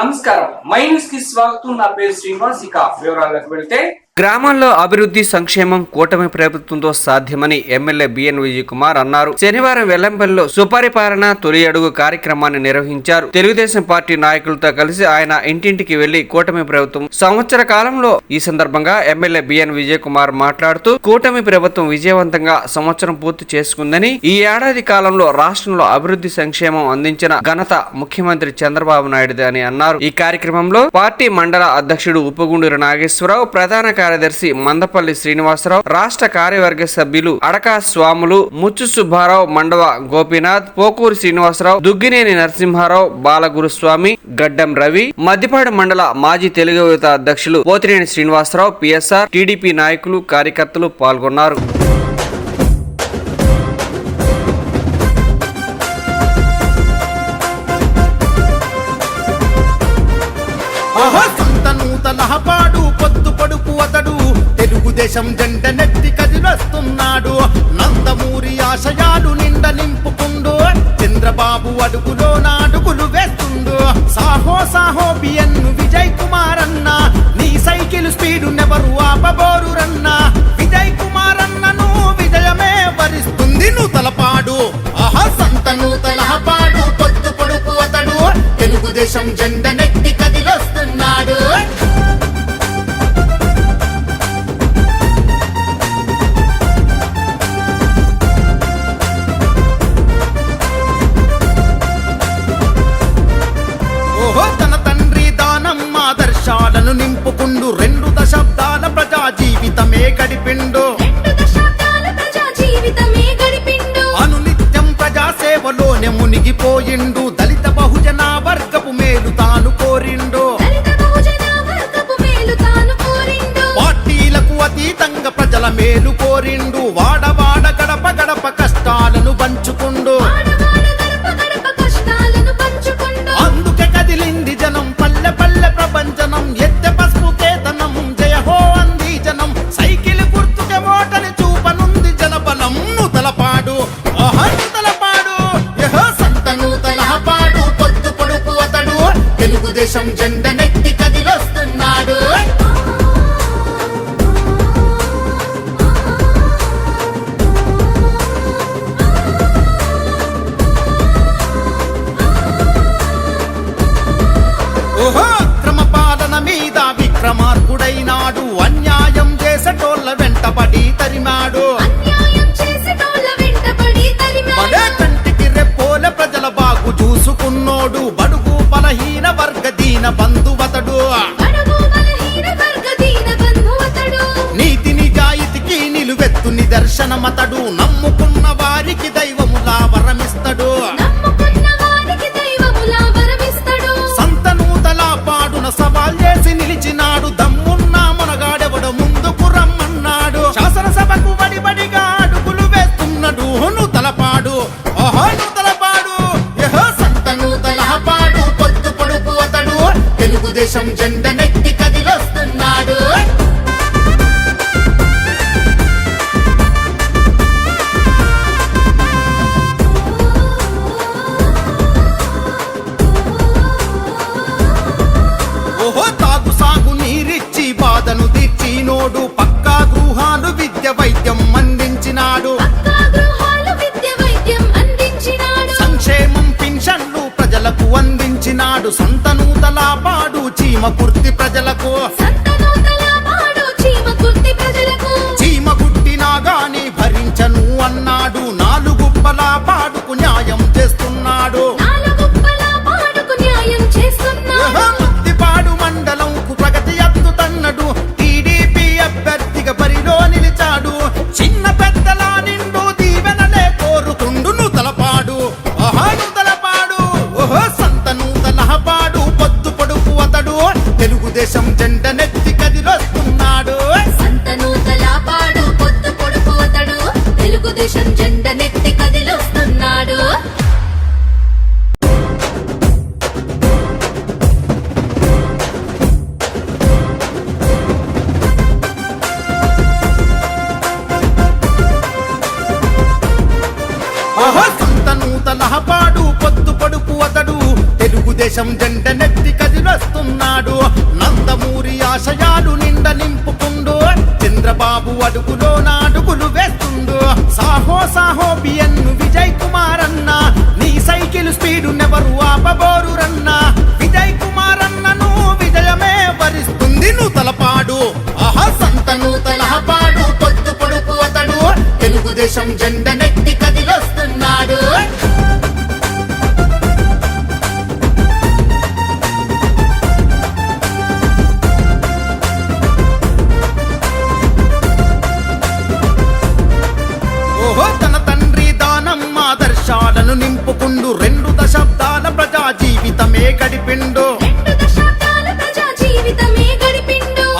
నమస్కారం, మైన్యూస్ కి స్వాగతం. నా పేరు శ్రీనివాస్. ఇక వివరాలకు వెళ్తే, గ్రామాల్లో అభివృద్ధి సంక్షేమం కూటమి ప్రభుత్వంతో సాధ్యమని ఎమ్మెల్యే బిఎన్ విజయ్ కుమార్ అన్నారు. శనివారం వెల్లంపల్లిలో సుపరిపాలన తొలి అడుగు కార్యక్రమాన్ని నిర్వహించారు. తెలుగుదేశం పార్టీ నాయకులతో కలిసి ఆయన ఇంటింటికి వెళ్లి కూటమి ప్రభుత్వం సంవత్సర కాలంలో ఈ సందర్భంగా ఎమ్మెల్యే బిఎన్ విజయ్ కుమార్ మాట్లాడుతూ కూటమి ప్రభుత్వం విజయవంతంగా సంవత్సరం పూర్తి చేసుకుందని, ఈ ఏడాది కాలంలో రాష్ట్రంలో అభివృద్ధి సంక్షేమం అందించిన ఘనత ముఖ్యమంత్రి చంద్రబాబు నాయుడుదే అని అన్నారు. ఈ కార్యక్రమంలో పార్టీ మండల అధ్యక్షుడు ఉప్పగుండూరు నాగేశ్వరరావు, ప్రధాన కార్యదర్శి మందపల్లి శ్రీనివాసరావు, రాష్ట్ర కార్యవర్గ సభ్యులు అడకా స్వాములు, ముచ్చు సుబ్బారావు, మండవ గోపీనాథ్, పోకూరు శ్రీనివాసరావు, దుగ్గినేని నరసింహారావు, బాలగురుస్వామి, గడ్డం రవి, మద్దిపాడు మండల మాజీ తెలుగు యువత అధ్యక్షులు పోతినేని శ్రీనివాసరావు, పిఎస్ఆర్, టీడీపీ నాయకులు, కార్యకర్తలు పాల్గొన్నారు. తెలుగుదేశం జెండ నెత్తి కదిలొస్తున్నాడు. నందమూరి ఆశయాలు నిండ నింపుకుండు. చంద్రబాబు అడుగులో నాడుగులు వేస్తుండు. సాహో సాహో బిఎన్ విజయ్ కుమార్ అన్న, నీ సైకిల్ స్పీడు నెవరు ఆపబోరు రన్న. విజయ్ కుమార్ అన్నను విజయమే వరిస్తుంది నూతలపాడు. ఆహా సంత నూతలపాడు, పొద్దు పొడుపు అతడు. తెలుగుదేశం జెండ నెత్తి కదిలొస్తున్నాడు. ఆదర్శాలను నింపుకుండు. 2 దశాబ్దాల ప్రజా జీవితమే గడిపిండు. అనునిత్యం ప్రజా సేవలోనే మునిగిపోయిండు. దళిత బహుజన వర్గపు మేలు తాను కోరిండు. పార్టీలకు అతీతంగా ప్రజల మేలు కోరిండు. వాడవాడ గడప గడప కష్టాలను పంచుకుండు. అందుకే కదిలింది జనం, పల్లె పల్లె ప్రపంచనం. ఎత్తె పసుపు కేతనం, జయ హో అంది జనం. సైకిల్ గుర్తుకే ఓటని చూపనుంది జనబలం. నూతలపాడు, ఆహా నూతలపాడు, యహో సంత నూతలపాడు, పొద్దు పొడుపు అతడు. తెలుగుదేశం జెండ నెత్తి కదిలొస్తున్నాడు. విక్రమార్కుడైనాడు. అన్యాయం చేసేటోళ్ళ వెంటబడి తరిమాడు. బడే కంటికి రెప్పోల ప్రజల బాగు చూసుకున్నోడు. బడుగు బలహీన వర్గ దీన బంధువతడు. నీతి నిజాయితీకి నిలువెత్తు నిదర్శనమతడు. నమ్ముకున్న వారికి దైవములా వరమిస్తడు. సవాల్ చేసి నిలిచినాడు. దమ్మున్న మునగాడెవడు ముందుకు రమ్మన్నాడు. శాసనసభకు వడిబడిగా అడుగులు వేస్తున్నాడు. నూతలపాడు, ఓహో నూతలపాడు, యహో సంత నూతలపాడు, పొద్దు పొడుపు అతడు. తెలుగుదేశం జెండ నెత్తి కదిలొస్తున్నాడు. బాధను తీర్చినోడు. పక్కా గృహాలు విద్య వైద్యం అందించినాడు. సంక్షేమం పింఛన్లు ప్రజలకు అందించినాడు. సంత నూతలపాడు, చీమ కుర్తి ప్రజలకు. చీమ కుట్టినా గాని భరించను అన్నాడు. 4 గుప్పల పాడుకు న్యాయం చేస్తున్నాడు. మద్దిపాడు మండలంకు ప్రగతి అద్దుతన్నడు. టీడీపీ అభ్యర్థిగా బరిలో నిలిచాడు. చిన్న పెద్దల నిండు దీవెనలే కోరుకుండు. నూతలపాడు, ఆహా నూతలపాడు, ఓహో సంత నూతలపాడు, పొద్దు పొడుపు అతడు. తెలుగుదేశం జెండ నెత్తి కదిలొస్తున్నాడు. సంత నూతలపాడు, పొద్దు పొడుపు అతడు. తెలుగుదేశం జెండ నెత్తి కదిలొస్తున్నాడు. తెలుగుదేశం జెండ నెత్తి కదిలొస్తున్నాడు నందమూరి ఆశయాలు నిండ నింపుకుండు చంద్రబాబు అడుగులో నాడుగులు వేస్తుండు సాహో సాహో బిఎన్ విజయ్ కుమార్ అన్న నీ సైకిల్ స్పీడు నెవరు ఆపబోరు రన్నా విజయ్ కుమార్ అన్నను విజయమే వరిస్తుంది నూతలపాడు ఆహా సంత నూతలపాడు పొత్తు పొడుపు అతడు తెలుగుదేశం జెండ నెత్తి కదిలొస్తున్నాడు తన తండ్రి దానం ఆదర్శాలను నింపుకుండు 2 దశాబ్దాల ప్రజా జీవితమే గడిపిండు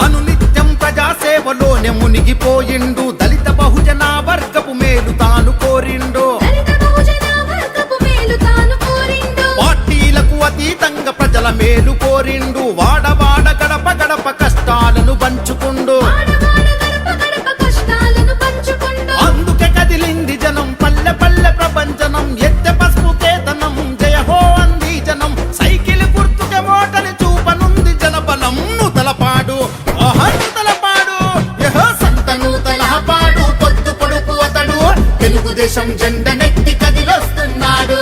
అనునిత్యం ప్రజా సేవలోనే మునిగిపోయిండు దళిత బహుజన వర్గపు మేలు తాను కోరిండు పార్టీలకు అతీతంగా ప్రజల మేలు కోరిండు వాడవాడ గడప గడప కష్టాలను పంచుకుండు అందుకే కదిలింది జనం పల్లె పల్లె ప్రపంచనం ఎత్తె పసుపు కేతనం జయ హో అంది జనం సైకిల్ గుర్తుకే ఓటని చూపనుంది జనబలం నూతలపాడు ఆహా నూతలపాడు యహో సంత నూతలపాడు పొత్తు పొడుపు అతడు తెలుగుదేశం జెండ నెత్తి కదిలొస్తున్నాడు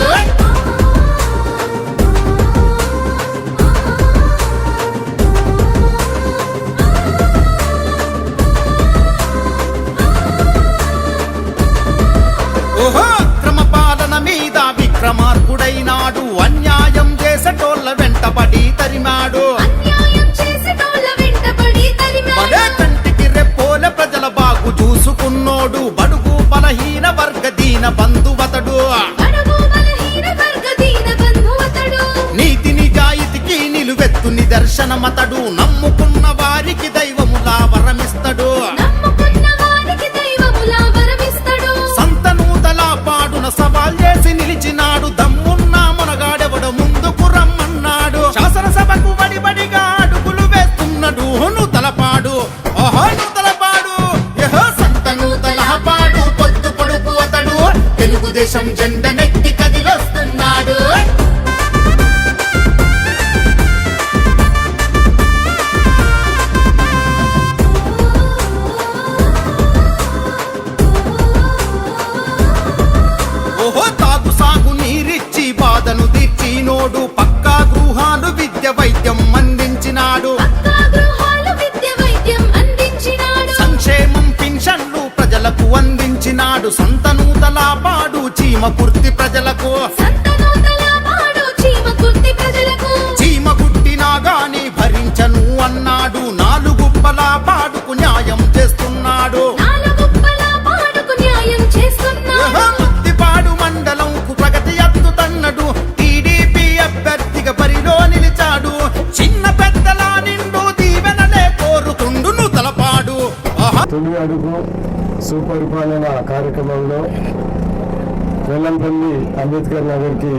అక్రమ పాలన మీద విక్రమార్కుడైనాడు అన్యాయం చేసేటోళ్ళ వెంటబడి తరిమాడు మరే కంటికి రెప్పోల ప్రజల బాగు చూసుకున్నోడు బడుగు బలహీన వర్గ దీన బంధువతడు నీతి నిజాయితీకి నిలువెత్తు నిదర్శనమతడు నమ్ముకున్న వారికి దైవములా వరమిస్తడు సవాల్ చేసి నిలిచినాడు దమ్మున్న మునగాడెవడు ముందుకు రమ్మన్నాడు శాసనసభకు బడిబడిగా అడుగులు వేస్తున్నాడు నూతలపాడు ఓహో నూతలపాడు యహో సంత నూతలపాడు పొత్తు పొడుపు అతడు తెలుగుదేశం జెండ నెత్తి కదిలొస్తున్నాడు తాగు సాగు నీరిచ్చి బాధను తీర్చినోడు పక్కా గృహాలు విద్య వైద్యం అందించినాడు సంక్షేమం పింఛన్లు ప్రజలకు అందించినాడు సంత నూతలపాడు చీమ కుర్తి ప్రజలకు చీమ కుట్టినా గాని భరించను అన్నాడు 4 గుప్పల పాడుకు న్యాయం చేస్తున్నాడు మద్దిపాడు మండలంకు ప్రగతి అత్తుతన్నడు టీడీపీ అభ్యర్థిగా బరిలో నిలిచాడు చిన్న పెద్దల నిండు దీవెనలే కోరుతుండు నూతలపాడు తొలి అడుగు సుపరిపాలన కార్యక్రమంలో వెల్లంపల్లి అంబేద్కర్ నగర్కి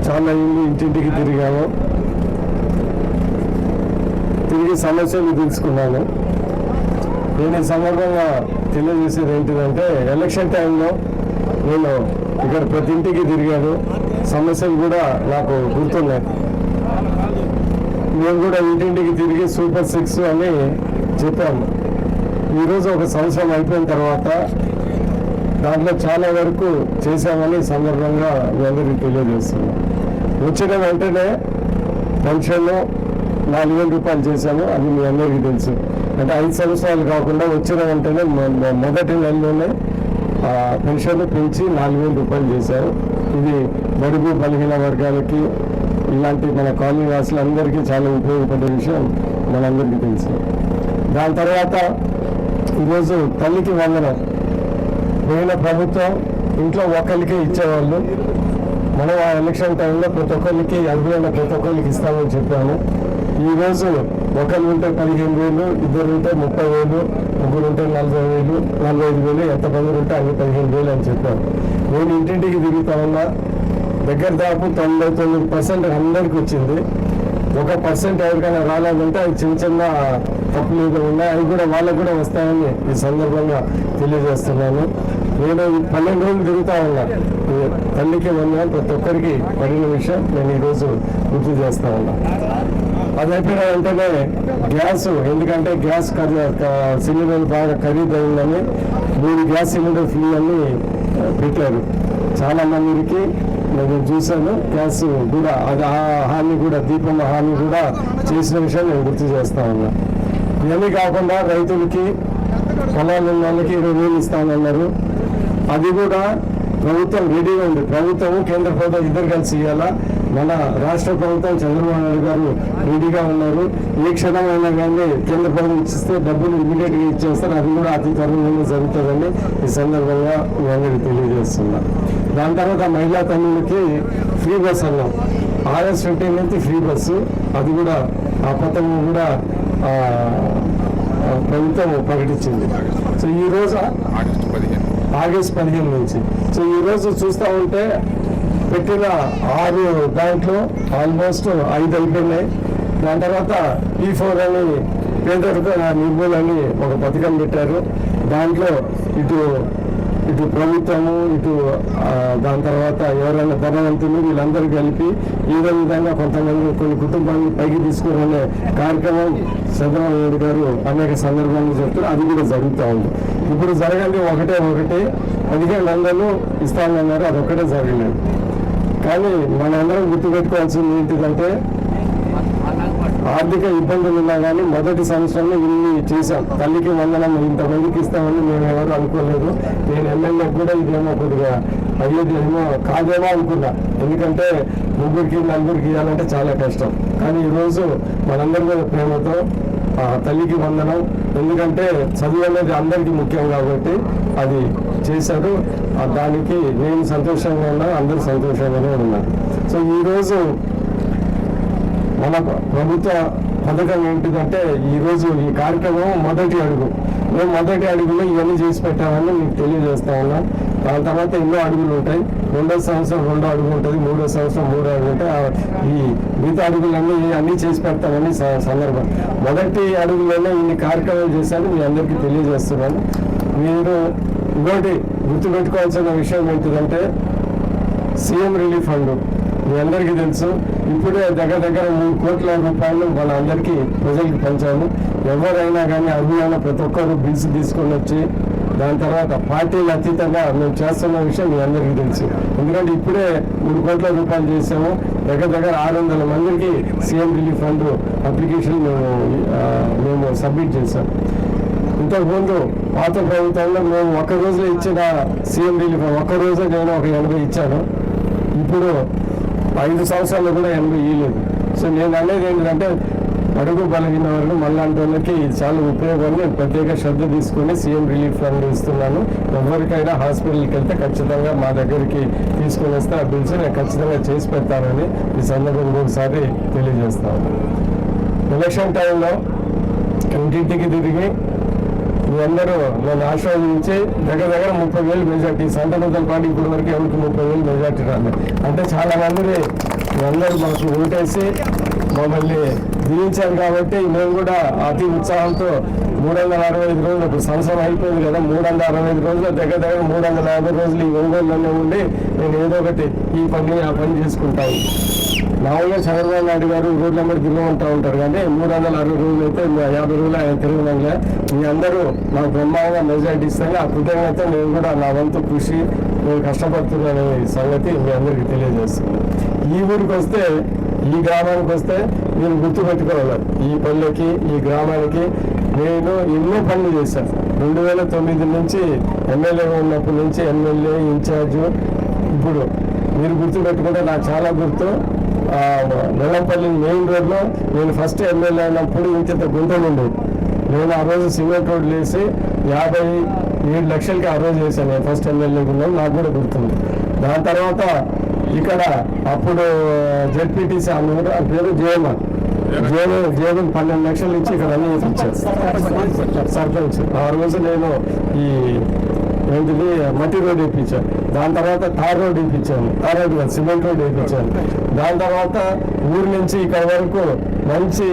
చాలా ఇల్లు ఇంటింటికి తిరిగాము. తిరిగి సమస్యలు తెలుసుకున్నాను. నేను ఈ సందర్భంగా తెలియజేసేది ఏంటిదంటే ఎలక్షన్ టైంలో నేను ఇక్కడ ప్రతి ఇంటికి తిరిగాను. సమస్యలు కూడా నాకు గుర్తున్నాయి. మేము కూడా ఇంటింటికి తిరిగి సూపర్ 6 అని చెప్పాము. ఈరోజు 1 సంవత్సరం అయిపోయిన తర్వాత దాంట్లో చాలా వరకు చేశామని ఈ సందర్భంగా మీ అందరికీ తెలియజేస్తున్నాం. వచ్చిన వెంటనే పెన్షన్లు 4,000 రూపాయలు చేశాము. అది మీ అందరికీ తెలుసు. అంటే 5 సంవత్సరాలు కాకుండా వచ్చిన వెంటనే మొదటి నెలలోనే పెన్షన్లు పెంచి 4,000 రూపాయలు చేశారు. ఇది బడుగు బలహీన వర్గాలకి ఇలాంటి మన కాలనీ వాసులందరికీ చాలా ఉపయోగపడే విషయం మనందరికీ తెలుసు. దాని తర్వాత ఈరోజు తల్లికి వందనం. పోయిన ప్రభుత్వం ఇంట్లో ఒకరికి ఇచ్చేవాళ్ళు. మనం ఆ ఎలక్షన్ టైంలో ప్రతి ఒక్కరికి అర్హులైన ప్రతి ఒక్కరికి ఇస్తామని చెప్పాము. ఈరోజు ఒకరు ఉంటే 15,000, 2 ఉంటే 30,000, 3 ఉంటే 40,000, 45,000, ఎంతమంది ఉంటే అన్ని 15,000 అని చెప్పాను. నేను ఇంటింటికి తిరుగుతా ఉన్నా. దగ్గర దాపు 99% అందరికి వచ్చింది. 1% ఎవరికైనా రాలేదంటే అది చిన్న చిన్న తప్పులు ఉన్నాయి. అవి కూడా వాళ్ళకు కూడా వస్తాయని ఈ సందర్భంగా తెలియజేస్తున్నాను. నేను 12 రోజులు తిరుగుతా ఉన్నా. తల్లికి వందనం ప్రతి ఒక్కరికి పడిన విషయం నేను ఈరోజు గుర్తు చేస్తా ఉన్నా. అది అయిపోయిన వెంటనే గ్యాస్, ఎందుకంటే గ్యాస్ సిలిండర్ బాగా ఖరీదైందని 3 గ్యాస్ సిలిండర్ ఫ్రీ అని పెట్టారు. చాలా మందికి నేను చూశాను. గ్యాస్ కూడా అది ఆ హామీ కూడా, దీపం హామీ కూడా చేసిన విషయం నేను గుర్తు చేస్తా ఉన్నా. ఇవన్నీ కాకుండా రైతులకి, పొలాలు ఉన్న వాళ్ళకి 20,000 ఇస్తామన్నారు. అది కూడా ప్రభుత్వం రెడీగా ఉంది. ప్రభుత్వం, కేంద్ర ప్రభుత్వం ఇద్దరు కలిసి ఇవ్వాలా. మన రాష్ట్ర ప్రభుత్వం చంద్రబాబు నాయుడు గారు రెడీగా ఉన్నారు. ఏ క్షణమైనా కానీ కేంద్ర ప్రభుత్వం ఇచ్చిస్తే డబ్బులు ఇమీడియట్గా ఇచ్చేస్తారు. అది కూడా అతి త్వరలోనే జరుగుతుందని ఈ సందర్భంగా మీ అందరికీ తెలియజేస్తున్నా. దాని తర్వాత మహిళా తల్లులకి ఫ్రీ బస్ అన్నాం. August 15 నుంచి ఫ్రీ బస్సు, అది కూడా ఆ పథకం కూడా ప్రభుత్వం ప్రకటించింది. సో ఈరోజు ఆగస్ట్ 15 నుంచి. సో ఈరోజు చూస్తూ ఉంటే పెట్టిన 6 దాంట్లో ఆల్మోస్ట్ 5 అయిపోయినాయి. దాని తర్వాత P4 అని పేదరిక నిర్మూలని ఒక పథకం పెట్టారు. దాంట్లో ఇటు ప్రభుత్వము, ఇటు దాని తర్వాత ఎవరైనా ధనవంతులు వీళ్ళందరూ కలిపి ఏదో విధంగా కొన్ని కుటుంబాన్ని పైకి తీసుకునే కార్యక్రమం చంద్రబాబు నాయుడు గారు అనేక సందర్భాల్లో చెప్తారు. అది కూడా జరుగుతూ ఉంది. ఇప్పుడు జరగండి ఒకటే 15,000 ఇస్తామన్నారు. అది ఒక్కటే జరగలేదు. కానీ మనందరం గుర్తుపెట్టుకోవాల్సింది ఏంటిదంటే, ఆర్థిక ఇబ్బందులు ఉన్నా కానీ మొదటి సంవత్సరంలో ఇన్ని చేశాం. తల్లికి వందనం ఇంతమందికి ఇస్తామని మేము ఎవరు అనుకోలేదు. నేను ఎమ్మెల్యేకి కూడా ఇదేమో కొద్దిగా అయ్యేది ఏమో కాదేమో అనుకున్నా. ఎందుకంటే 3కి 4కి ఇవ్వాలంటే చాలా కష్టం. కానీ ఈరోజు మనందరి మీద ప్రేమతో తల్లికి వందనం, ఎందుకంటే చదువు అనేది అందరికీ ముఖ్యం కాబట్టి అది చేశారు. దానికి నేను సంతోషంగా ఉన్నా, అందరూ సంతోషంగానే ఉన్నారు. సో ఈరోజు మన ప్రభుత్వ పథకం ఏంటిదంటే, ఈరోజు ఈ కార్యక్రమం మొదటి అడుగు. మేము మొదటి అడుగులో ఇవన్నీ చేసి పెట్టామని మీకు తెలియజేస్తా ఉన్నాం. దాని తర్వాత ఎన్నో అడుగులు ఉంటాయి. 2వ సంవత్సరం 2 అడుగు ఉంటుంది, 3వ సంవత్సరం 3 అడుగు ఉంటాయి. ఈ మిగతా అన్నీ చేసి పెడతామని సందర్భం. మొదటి అడుగులోనే ఇన్ని కార్యక్రమాలు చేశాను మీ అందరికీ తెలియజేస్తున్నాను. మీరు ఇంకోటి గుర్తుపెట్టుకోవాల్సిన విషయం ఏంటిదంటే, సీఎం రిలీఫ్ ఫండ్ మీ అందరికీ తెలుసు. ఇప్పుడే దగ్గర 3 కోట్ల రూపాయలు మన అందరికీ ప్రజలకు పంచాము. ఎవరైనా కానీ అర్హులైన ప్రతి ఒక్కరు బిల్స్ తీసుకొని వచ్చి దాని తర్వాత పార్టీలు అతీతంగా మేము చేస్తున్న విషయం మీ అందరికీ తెలుసు. ఎందుకంటే ఇప్పుడే 3 కోట్ల రూపాయలు చేసాము. దగ్గర 600 మందికి సీఎం రిలీఫ్ ఫండ్ అప్లికేషన్ మేము సబ్మిట్ చేశాం. ఇంతకుముందు పాత ప్రభుత్వంలో మేము ఒక్క రోజులో ఇచ్చిన సీఎం రిలీఫ్ ఒక్క రోజే నేను ఒక 80 ఇచ్చాను. ఇప్పుడు 5 సంవత్సరాలు కూడా 80 ఇవ్వలేదు. సో నేను అనేది ఏంటంటే, అడుగు బలహీన వరకు మళ్ళాంటి వాళ్ళకి ఇది చాలా ఉపయోగం. నేను ప్రత్యేక శ్రద్ధ తీసుకుని సీఎం రిలీఫ్ ఫండ్ ఇస్తున్నాను. ఎవరికైనా హాస్పిటల్కి వెళ్తే ఖచ్చితంగా మా దగ్గరికి తీసుకుని వస్తే ఆ బిల్స్ నేను ఖచ్చితంగా చేసి పెడతానని ఈ సందర్భంగా ఒకసారి తెలియజేస్తాను. ఎలక్షన్ టైంలో ఇంటింటికి తిరిగి మీ అందరూ నన్ను ఆశీర్వదించి దగ్గర 30,000 మెజార్టీ, సంతనూతల పార్టీ ఇప్పటి వరకు ఎవరికి 30,000 మెజార్టీ రాలేదు. అంటే చాలా మంది మీ అందరూ మాకు ఓటేసి మమ్మల్ని దీవించారు కాబట్టి మేము కూడా అతి ఉత్సాహంతో 365 రోజులు, ఇప్పుడు సంవత్సరం అయిపోయింది కదా, 365 రోజులు దగ్గర 350 రోజులు ఈ ఒంగోలులోనే ఉండి నేను ఏదో ఒకటి ఈ పని ఆ పని చేసుకుంటాను. మామూలుగా చంద్రబాబు నాయుడు గారు రోడ్ల నెంబర్ తిరుగుతూ ఉంటారు, కానీ 360 రోజులు అయితే 50 రోజులు ఆయన తిరగడంలే. మీ అందరూ నాకు బ్రహ్మాండంగా మెజార్టీ ఇస్తాను. ఆ కృతజ్ఞత నేను కూడా నా వంతు కృషి నేను కష్టపడుతున్నానే సంగతి మీ అందరికీ తెలియజేస్తున్నాను. ఈ ఊరికి వస్తే, ఈ గ్రామానికి వస్తే నేను గుర్తుపెట్టుకోవాలి. ఈ పల్లెకి, ఈ గ్రామానికి నేను ఎన్నో పనులు చేశాను. 2009 నుంచి ఎమ్మెల్యేగా ఉన్నప్పటి నుంచి ఎమ్మెల్యే ఇన్ఛార్జు. ఇప్పుడు మీరు గుర్తుపెట్టుకుంటే నాకు చాలా గుర్తు. నెల్లంపల్లి మెయిన్ రోడ్లో నేను ఫస్ట్ ఎమ్మెల్యే అయినప్పుడు ఇంత గుంటలు ఉండేది. నేను ఆ రోజు సిమెంట్ రోడ్లు వేసి 57 లక్షలకి ఆ రోజు వేసాను. నేను ఫస్ట్ ఎమ్మెల్యేగా ఉన్నాను, నాకు కూడా గుర్తుంది. దాని తర్వాత ఇక్కడ అప్పుడు జెడ్పీటీసీ ఆ పేరు జేఎంఆర్ 12 లక్షలు ఇచ్చి ఇక్కడ అన్ని ఇచ్చారు సర్పంచ్. ఆ రోజు నేను ఈ ఏంటిది మట్టి రోడ్ వేయించాను. దాని తర్వాత తార్ రోడ్ వేయించాను, తార్ రోడ్ కాదు సిమెంట్ రోడ్ వేయించాను. దాని తర్వాత ఊరి నుంచి ఇక్కడ వరకు మంచి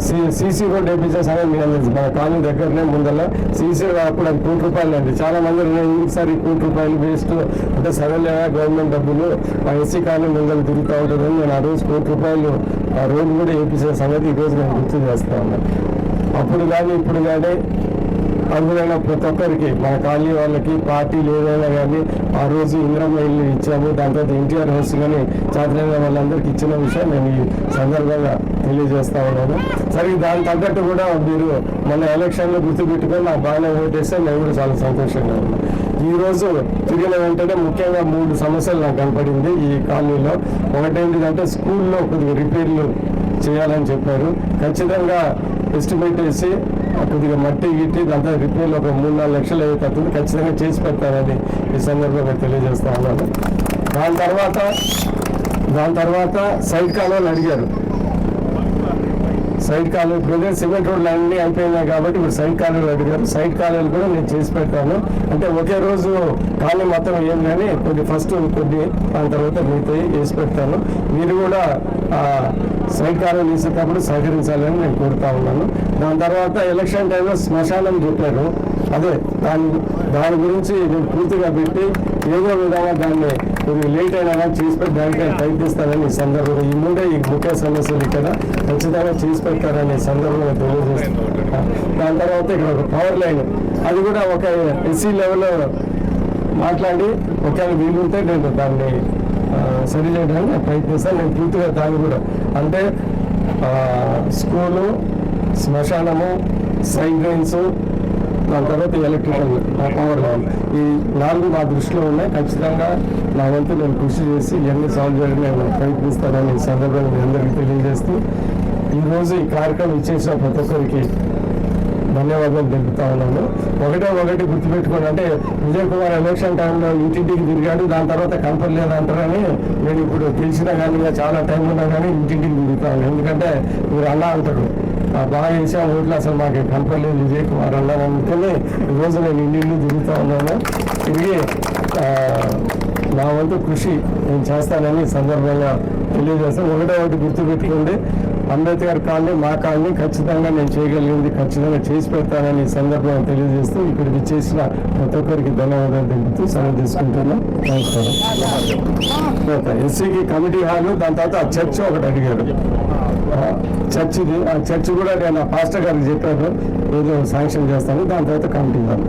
సీసీ రోడ్ వేయించేసాను. మీ అందరికీ మన కాలనీ దగ్గరనే ముందర సీసీ రోడ్ అప్పుడు అది ₹1,00,00,000 అండి. చాలా మంది ఈసారి ₹1,00,00,000 వేస్ట్ అంటే సరేలేదా గవర్నమెంట్ డబ్బులు ఆ ఎస్సీ కాలనీ ముందర తిరుగుతూ ఉంటుందని నేను ఆ రోజు ₹1,00,00,000 ఆ రోడ్డు కూడా వేయించే సంగతి ఈరోజు నేను గుర్తు చేస్తా ఉన్నాను. అప్పుడు కానీ ఇప్పుడు కానీ అందువల్ల ప్రతి ఒక్కరికి మన కాలనీ వాళ్ళకి పార్టీలు ఏదైనా కానీ ఆ రోజు ఇందిరమ్మ ఇల్లు ఇచ్చాము. దాని తర్వాత ఎన్టీఆర్ హౌస్ కానీ చాతరైన వాళ్ళందరికీ ఇచ్చిన విషయం నేను ఈ సందర్భంగా తెలియజేస్తా ఉన్నాను. సరే దాని తగ్గట్టు కూడా మీరు మన ఎలక్షన్లో గుర్తుపెట్టుకొని నాకు బాగానే ఓటేస్తే నేను కూడా చాలా సంతోషంగా ఉన్నాను. ఈ రోజు తిరిగిన వెంటనే ముఖ్యంగా 3 సమస్యలు నాకు కనపడింది ఈ కాలనీలో. ఒకటేంటిదంటే స్కూల్లో కొద్దిగా రిపేర్లు చేయాలని చెప్పారు. ఖచ్చితంగా ఎస్టిమేట్ వేసి కొద్దిగా మట్టి గిట్టి దాంతో రిపేర్లు ఒక 3-4 లక్షలు అవుతుంది. ఖచ్చితంగా చేసి పెడతానని ఈ సందర్భంగా తెలియజేస్తా ఉన్నాను. దాని తర్వాత సైడ్ కాలువలు అడిగారు. సైడ్ కాలువ ఇప్పుడు సిమెంట్ రోడ్లు అన్నీ అయిపోయినాయి కాబట్టి ఇప్పుడు సైడ్ కాలువలు అడిగారు. సైడ్ కాలువలు కూడా నేను చేసి పెడతాను. అంటే ఒకే రోజు కాలనీ మొత్తం ఏం కానీ కొద్ది ఫస్ట్ కొద్ది దాని తర్వాత మిగతా వేసి పెడతాను. మీరు కూడా సైడ్ కాలువలు వేసేటప్పుడు సహకరించాలని నేను కోరుతా ఉన్నాను. దాని తర్వాత ఎలక్షన్ టైంలో శ్మశానం చెప్పారు. అదే దాని గురించి నేను పూర్తిగా పెట్టి ఏదో విధంగా దాన్ని కొద్దిగా లేట్ అయినా చేసి పెట్టి దానికే ప్రయత్నిస్తానని ఈ సందర్భంగా ఈ ముఖ్య సమస్యలు ఇక్కడ ఖచ్చితంగా చేసి పెట్టారని సందర్భంగా తెలియజేస్తున్నాను. దాని తర్వాత ఇక్కడ ఒక పవర్ లైన్ అది కూడా ఒక ఎస్సీ లెవెల్లో మాట్లాడి ఒకవేళ వీలుంటే నేను దాన్ని సరి చేయడానికి ప్రయత్నిస్తాను. నేను పూర్తిగా దాన్ని కూడా అంటే స్కూలు, శ్మశానము, సైడ్ లైన్స్, దాని తర్వాత ఎలక్ట్రికల్ పవర్ లైన్ ఈ 4 నా దృష్టిలో ఉన్నాయి. ఖచ్చితంగా నా వంతు నేను కృషి చేసి ఇవన్నీ సాల్వ్ చేయడానికి నేను ప్రయత్నిస్తానని ఈ సందర్భంగా మీ అందరికీ తెలియజేస్తూ ఈరోజు ఈ కార్యక్రమం ఇచ్చేసిన ప్రతి ఒక్కరికి ధన్యవాదాలు తెలుపుతా ఉన్నాను. ఒకటి గుర్తుపెట్టుకోండి. అంటే విజయ్ కుమార్ ఎలక్షన్ టైంలో ఇంటింటికి తిరిగాడు. దాని తర్వాత కనపడలేదంటారని నేను ఇప్పుడు తెలిసినా కానీ చాలా టైం ఉన్నా కానీ ఇంటింటికి తిరుగుతాను. ఎందుకంటే మీరు అలా అంటారు బాగా చేసా ఓట్లు అసలు మాకు కనపడలేదు విజయ్ కుమార్ అన్నాను అనుకుని ఈరోజు నేను ఇల్లు తిరుగుతూ ఉన్నాను. తిరిగి నా వంతు కృషి నేను చేస్తానని సందర్భంగా తెలియజేస్తాను. ఒకటి గుర్తుపెట్టుకోండి. అంబేద్కర్ కాలనీ మా కాలనీ ఖచ్చితంగా నేను చేయగలిగింది ఖచ్చితంగా చేసి పెడతానని ఈ సందర్భంగా తెలియజేస్తూ ఇక్కడికి ఇచ్చేసిన ప్రతి ఒక్కరికి ధన్యవాదాలు తెలుపుతూ సెలవు తీసుకుంటున్నాను. నమస్కారం. ఎస్సీకి కమిటీ హాలు దాని తర్వాత ఆ చర్చ్ ఒకటి అడిగారు. చర్చిది ఆ చర్చ్ కూడా నేను పాస్టర్ గారికి చెప్పాను ఏదో శాంక్షన్ చేస్తాను. దాని తర్వాత కమిటీ హాల్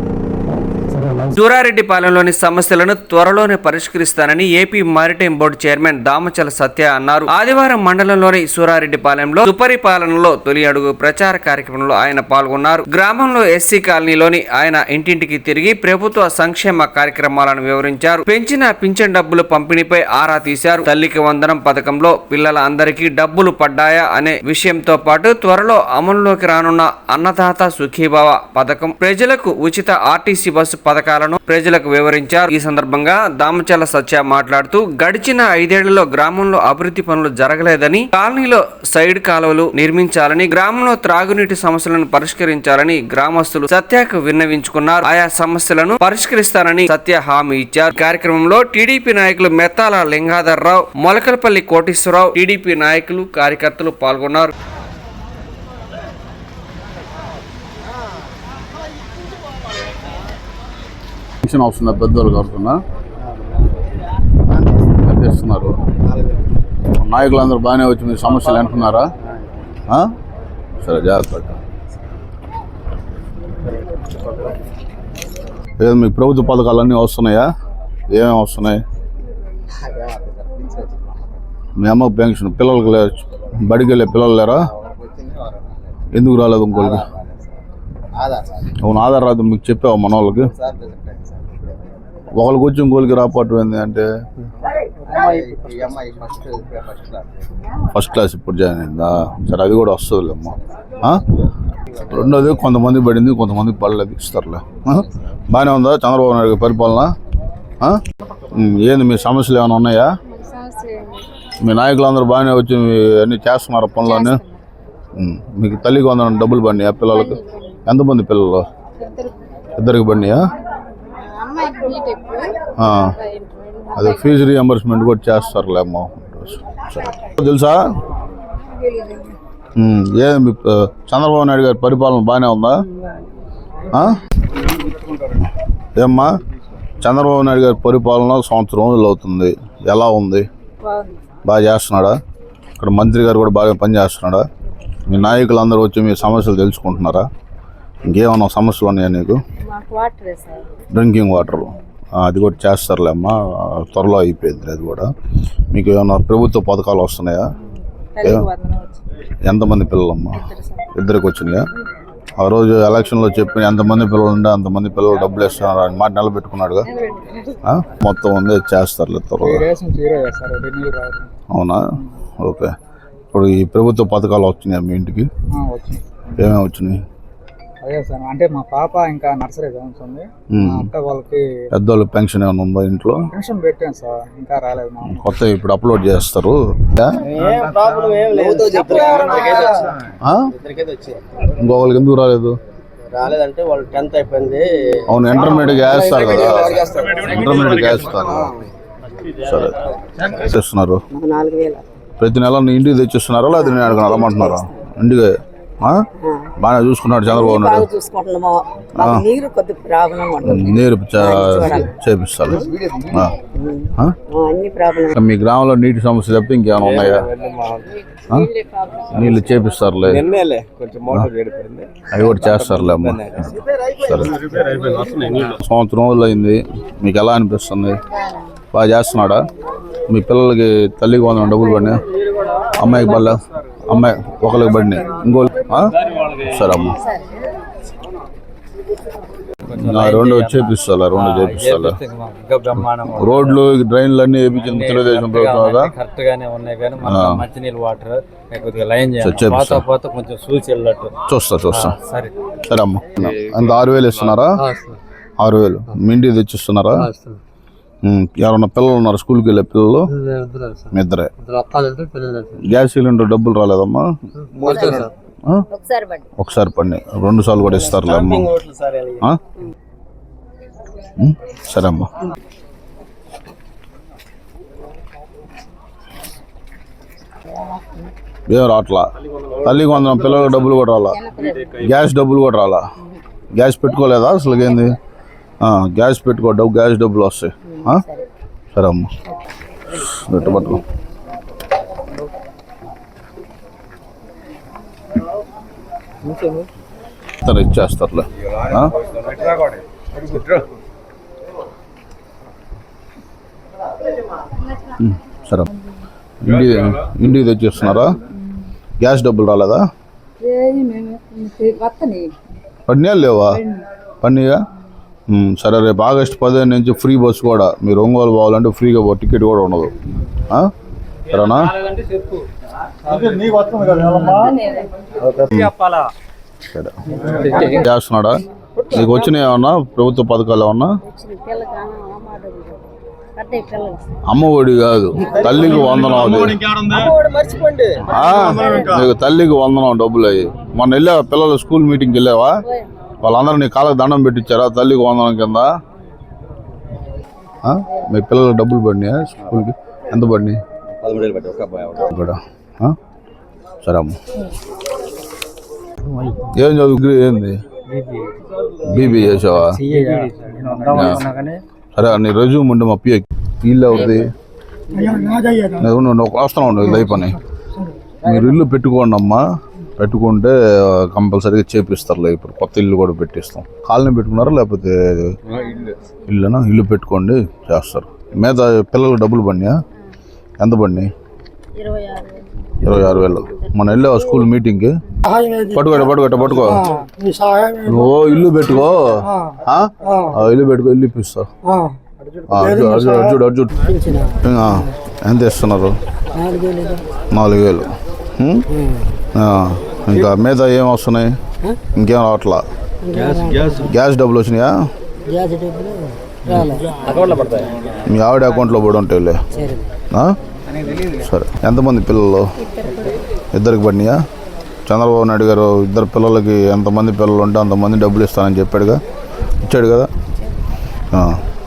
సూరారెడ్డిపాలెంలోని సమస్యలను త్వరలోనే పరిష్కరిస్తానని AP maritime board chairman Damachala Satya అన్నారు. ఆదివారం మండలంలోని సూరారెడ్డిపాలెంలో సుపరిపాలనలో తొలి అడుగు ప్రచార కార్యక్రమంలో ఆయన పాల్గొన్నారు. గ్రామంలో ఎస్సీ కాలనీలోని ఆయన ఇంటింటికి తిరిగి ప్రభుత్వ సంక్షేమ కార్యక్రమాలను వివరించారు. పెంచిన పింఛన్ డబ్బులు పంపిణీపై ఆరా తీశారు. తల్లికి వందనం పథకంలో పిల్లల అందరికీ డబ్బులు పడ్డాయా అనే విషయంతో పాటు త్వరలో అమలులోకి రానున్న అన్నదాత సుఖీభవ పథకం, ప్రజలకు ఉచిత ఆర్టీసీ బస్సు పథకాలను ప్రజలకు వివరించారు. ఈ సందర్భంగా దామచల సత్య మాట్లాడుతూ గడిచిన 5 ఏళ్లలో గ్రామంలో అభివృద్ధి పనులు జరగలేదని, కాలనీలో సైడ్ కాలువలు నిర్మించాలని, గ్రామంలో త్రాగునీటి సమస్యలను పరిష్కరించాలని గ్రామస్తులు సత్యకు విన్నవించుకున్నారు. ఆయా సమస్యలను పరిష్కరిస్తానని సత్య హామీ ఇచ్చారు. కార్యక్రమంలో టీడీపీ నాయకులు మెత్తాల లింగాధర్రావు, మొలకలపల్లి కోటేశ్వరరావు, టీడీపీ నాయకులు కార్యకర్తలు పాల్గొన్నారు. వస్తున్నా పెద్దోళ్ళు కడుతున్నా తెస్తున్నారు. నాయకులందరూ బాగానే వచ్చి మీ సమస్యలు అంటున్నారా? సరే జాగ్రత్త. ఏదో మీ ప్రభుత్వ పథకాలు అన్నీ వస్తున్నాయా? ఏమేమి వస్తున్నాయి? మీ అమ్మ పెన్షన్, పిల్లలకి బడికి వెళ్ళే పిల్లలు లేరా? ఎందుకు రాలేదు ఇంకోళ్ళకి? అవును, ఆధార్ రాదు మీకు చెప్పావా మన వాళ్ళకి? ఒకరికి వచ్చి ఇంకోళ్ళకి రాపట్టు ఏంది అంటే ఫస్ట్ క్లాస్ ఇప్పుడు జాయిన్ అయిందా? సరే అది కూడా వస్తుందిలేమ్మా. రెండోది కొంతమంది పడింది, కొంతమందికి పడలేదు, ఇస్తారులే. బాగానే ఉందా చంద్రబాబు నాయుడు పరిపాలన? ఏంది మీ సమస్యలు ఏమైనా ఉన్నాయా? మీ నాయకులందరూ బాగానే వచ్చి అన్నీ చేస్తున్నారు పనులన్నీ? మీకు తల్లికి వందనం డబ్బులు పడినాయా పిల్లలకు? ఎంతమంది పిల్లలు? ఇద్దరికి పడినాయా? అదే ఫీజు రీఎంబర్స్మెంట్ కూడా చేస్తారులే అమ్మ. తెలుసా ఏమి చంద్రబాబు నాయుడు గారి పరిపాలన బాగానే ఉందా? ఏమ్మా, చంద్రబాబు నాయుడు గారి పరిపాలన సంవత్సరం రోజులు అవుతుంది, ఎలా ఉంది? బాగా చేస్తున్నాడా? ఇక్కడ మంత్రి గారు కూడా బాగా పనిచేస్తున్నాడా? మీ నాయకులందరూ వచ్చి మీ సమస్యలు తెలుసుకుంటున్నారా? ఇంకేమన్నా సమస్యలు ఉన్నాయా నీకు? డ్రింకింగ్ వాటర్ అది కూడా చేస్తారులే అమ్మా, త్వరలో అయిపోయింది అది కూడా. మీకు ఏమైనా ప్రభుత్వ పథకాలు వస్తున్నాయా? ఎంతమంది పిల్లలమ్మా? ఇద్దరికి వచ్చినాయా? ఆ రోజు ఎలక్షన్లో చెప్పిన ఎంతమంది పిల్లలు ఉంటే అంతమంది పిల్లలు డబ్బులు ఇస్తున్నారు అని మాట నిలబెట్టుకున్నాడుగా. మొత్తం ఉంది చేస్తారులే త్వరగా. అవునా? ఓకే. ఇప్పుడు ఈ ప్రభుత్వ పథకాలు వచ్చినాయా మీ ఇంటికి? ఏమేమి వచ్చినాయి? అదే సార్, అంటే మా పాప ఇంకా నర్సరీ చదువుతుంది. అక్క వాళ్ళకి పెద్దోళ్ళు పెన్షన్ ఏమైనా ఉందా ఇంట్లో? పెన్షన్ పెట్టాను సార్, ఇంకా రాలేదు. కొత్త ఇప్పుడు అప్లోడ్ చేస్తారు. ఇంకొకరికి ఎందుకు రాలేదు? రాలేదంటే వాళ్ళు 10th అయిపోయింది. అవును, ఇంటర్మీడియట్ వేస్తారు కదా, ఇంటర్మీడియట్ వేస్తారు. సరే, తెస్తున్నారు ప్రతి నెల ఇంటికి తెచ్చిస్తున్నారా లేదా నేను అడగను రమ్మంటున్నారా? ఇంటికి బాగా చూసుకున్నాడు చంద్రబాబు నాయుడు. నీరు చేపిస్తారు. మీ గ్రామంలో నీటి సమస్య తప్పితే ఇంకేమైనా ఉన్నాయా? నీళ్ళు చేపిస్తారులే, అవి కూడా చేస్తారులే అమ్మ. సరే, సంవత్సరం రోజులు అయింది, మీకు ఎలా అనిపిస్తుంది? బాగా చేస్తున్నాడా? మీ పిల్లలకి తల్లికి 100 డబ్బులు పడినా? అమ్మాయికి పడలే? అమ్మాయి ఒకరికి పడినాయి, ఇంకో సరే అమ్మ. రెండు చేపిస్తా, రెండు చేపిస్తా. రోడ్లు డ్రైన్లు అన్ని వేయించింది తెలుగుదేశం ప్రభుత్వం కదా. చూస్తా. సరే అమ్మ. ఎంత 6,000 ఇస్తున్నారా? 6,000 మీ ఇంటికి తెచ్చిస్తున్నారా? ఎవరన్నా పిల్లలు ఉన్నారు స్కూల్కి వెళ్ళే పిల్లలు? మీ ఇద్దరే. గ్యాస్ సిలిండర్ డబ్బులు రాలేదమ్మా? ఒకసారి పడినాయి, 2 సార్లు కూడా ఇస్తారులే అమ్మ. సరే అమ్మా. ఏం రావట్లా? తల్లికి 100 పిల్లలకు డబ్బులు కూడా రాలా, గ్యాస్ డబ్బులు కూడా రాలా. గ్యాస్ పెట్టుకోలేదా అసలు? ఏంది గ్యాస్ పెట్టుకో, గ్యాస్ డబ్బులు వస్తాయి. సరే అమ్మ, పట్టుకో. సరే, ఇచ్చేస్తారులే. సరే, ఇంటికి తెచ్చిస్తున్నారా? గ్యాస్ డబ్బులు రాలేదా? పడినా లేవా? పడినాయా? సరే, రేపు ఆగస్టు 15 నుంచి ఫ్రీ బస్సు కూడా. మీరు ఒంగోలు పోవాలంటే ఫ్రీగా టికెట్ కూడా ఉండదు. సరేనా? చేస్తున్నాడా? నీకు వచ్చినాయి ఏమన్నా ప్రభుత్వ పథకాలు ఏమన్నా? అమ్మ ఒడి కాదు, తల్లికి 100. నీకు తల్లికి 100 డబ్బులు అయ్యి. మొన్న వెళ్ళావా పిల్లలు స్కూల్ మీటింగ్కి వెళ్ళావా? వాళ్ళందరూ నీ కాళ్ళకి దండం పెట్టించారా తల్లికి 100 కింద? మీ పిల్లలకు డబ్బులు పడినాయా స్కూల్కి? ఎంత పడినాయి? 13,000 సరే అమ్మ. ఏం చదువు? ఏంది బీబీ చేసావా? సరే, నీ రెజ్యూమ్ ఉండే మా పిఏ ఇల్లు అవుతుంది. నువ్వు వస్తా ఉండవు లైఫ్ అని. మీరు ఇల్లు పెట్టుకోండి అమ్మా, పెట్టుకుంటే కంపల్సరీగా చేపిస్తారులే. ఇప్పుడు కొత్త ఇల్లు కూడా పెట్టిస్తాం. కాలనీ పెట్టుకున్నారా లేకపోతే ఇల్లునా? ఇల్లు పెట్టుకోండి, చేస్తారు. మీద పిల్లలకు డబ్బులు పడినాయా? ఎంత పడినాయి? 26,000. మన వెళ్ళావా స్కూల్ మీటింగ్కి? పట్టుకో. ఓ ఇల్లు పెట్టుకో, ఇల్లు పెట్టుకో, ఇల్లు ఇప్పిస్తా. అర్జుడు ఎంత ఇస్తున్నారు? 4,000. ఇంకా మీద ఏం వస్తున్నాయి? ఇంకేం రావట్లా? గ్యాస్ డబ్బులు వచ్చినాయా? మీ ఆవిడ అకౌంట్లో పడి ఉంటాయిలే. సరే, ఎంతమంది పిల్లలు? ఇద్దరికి పడినాయా? చంద్రబాబు నాయుడు గారు ఇద్దరు పిల్లలకి ఎంతమంది పిల్లలు ఉంటే అంతమంది డబ్బులు ఇస్తానని చెప్పాడుగా, ఇచ్చాడు కదా.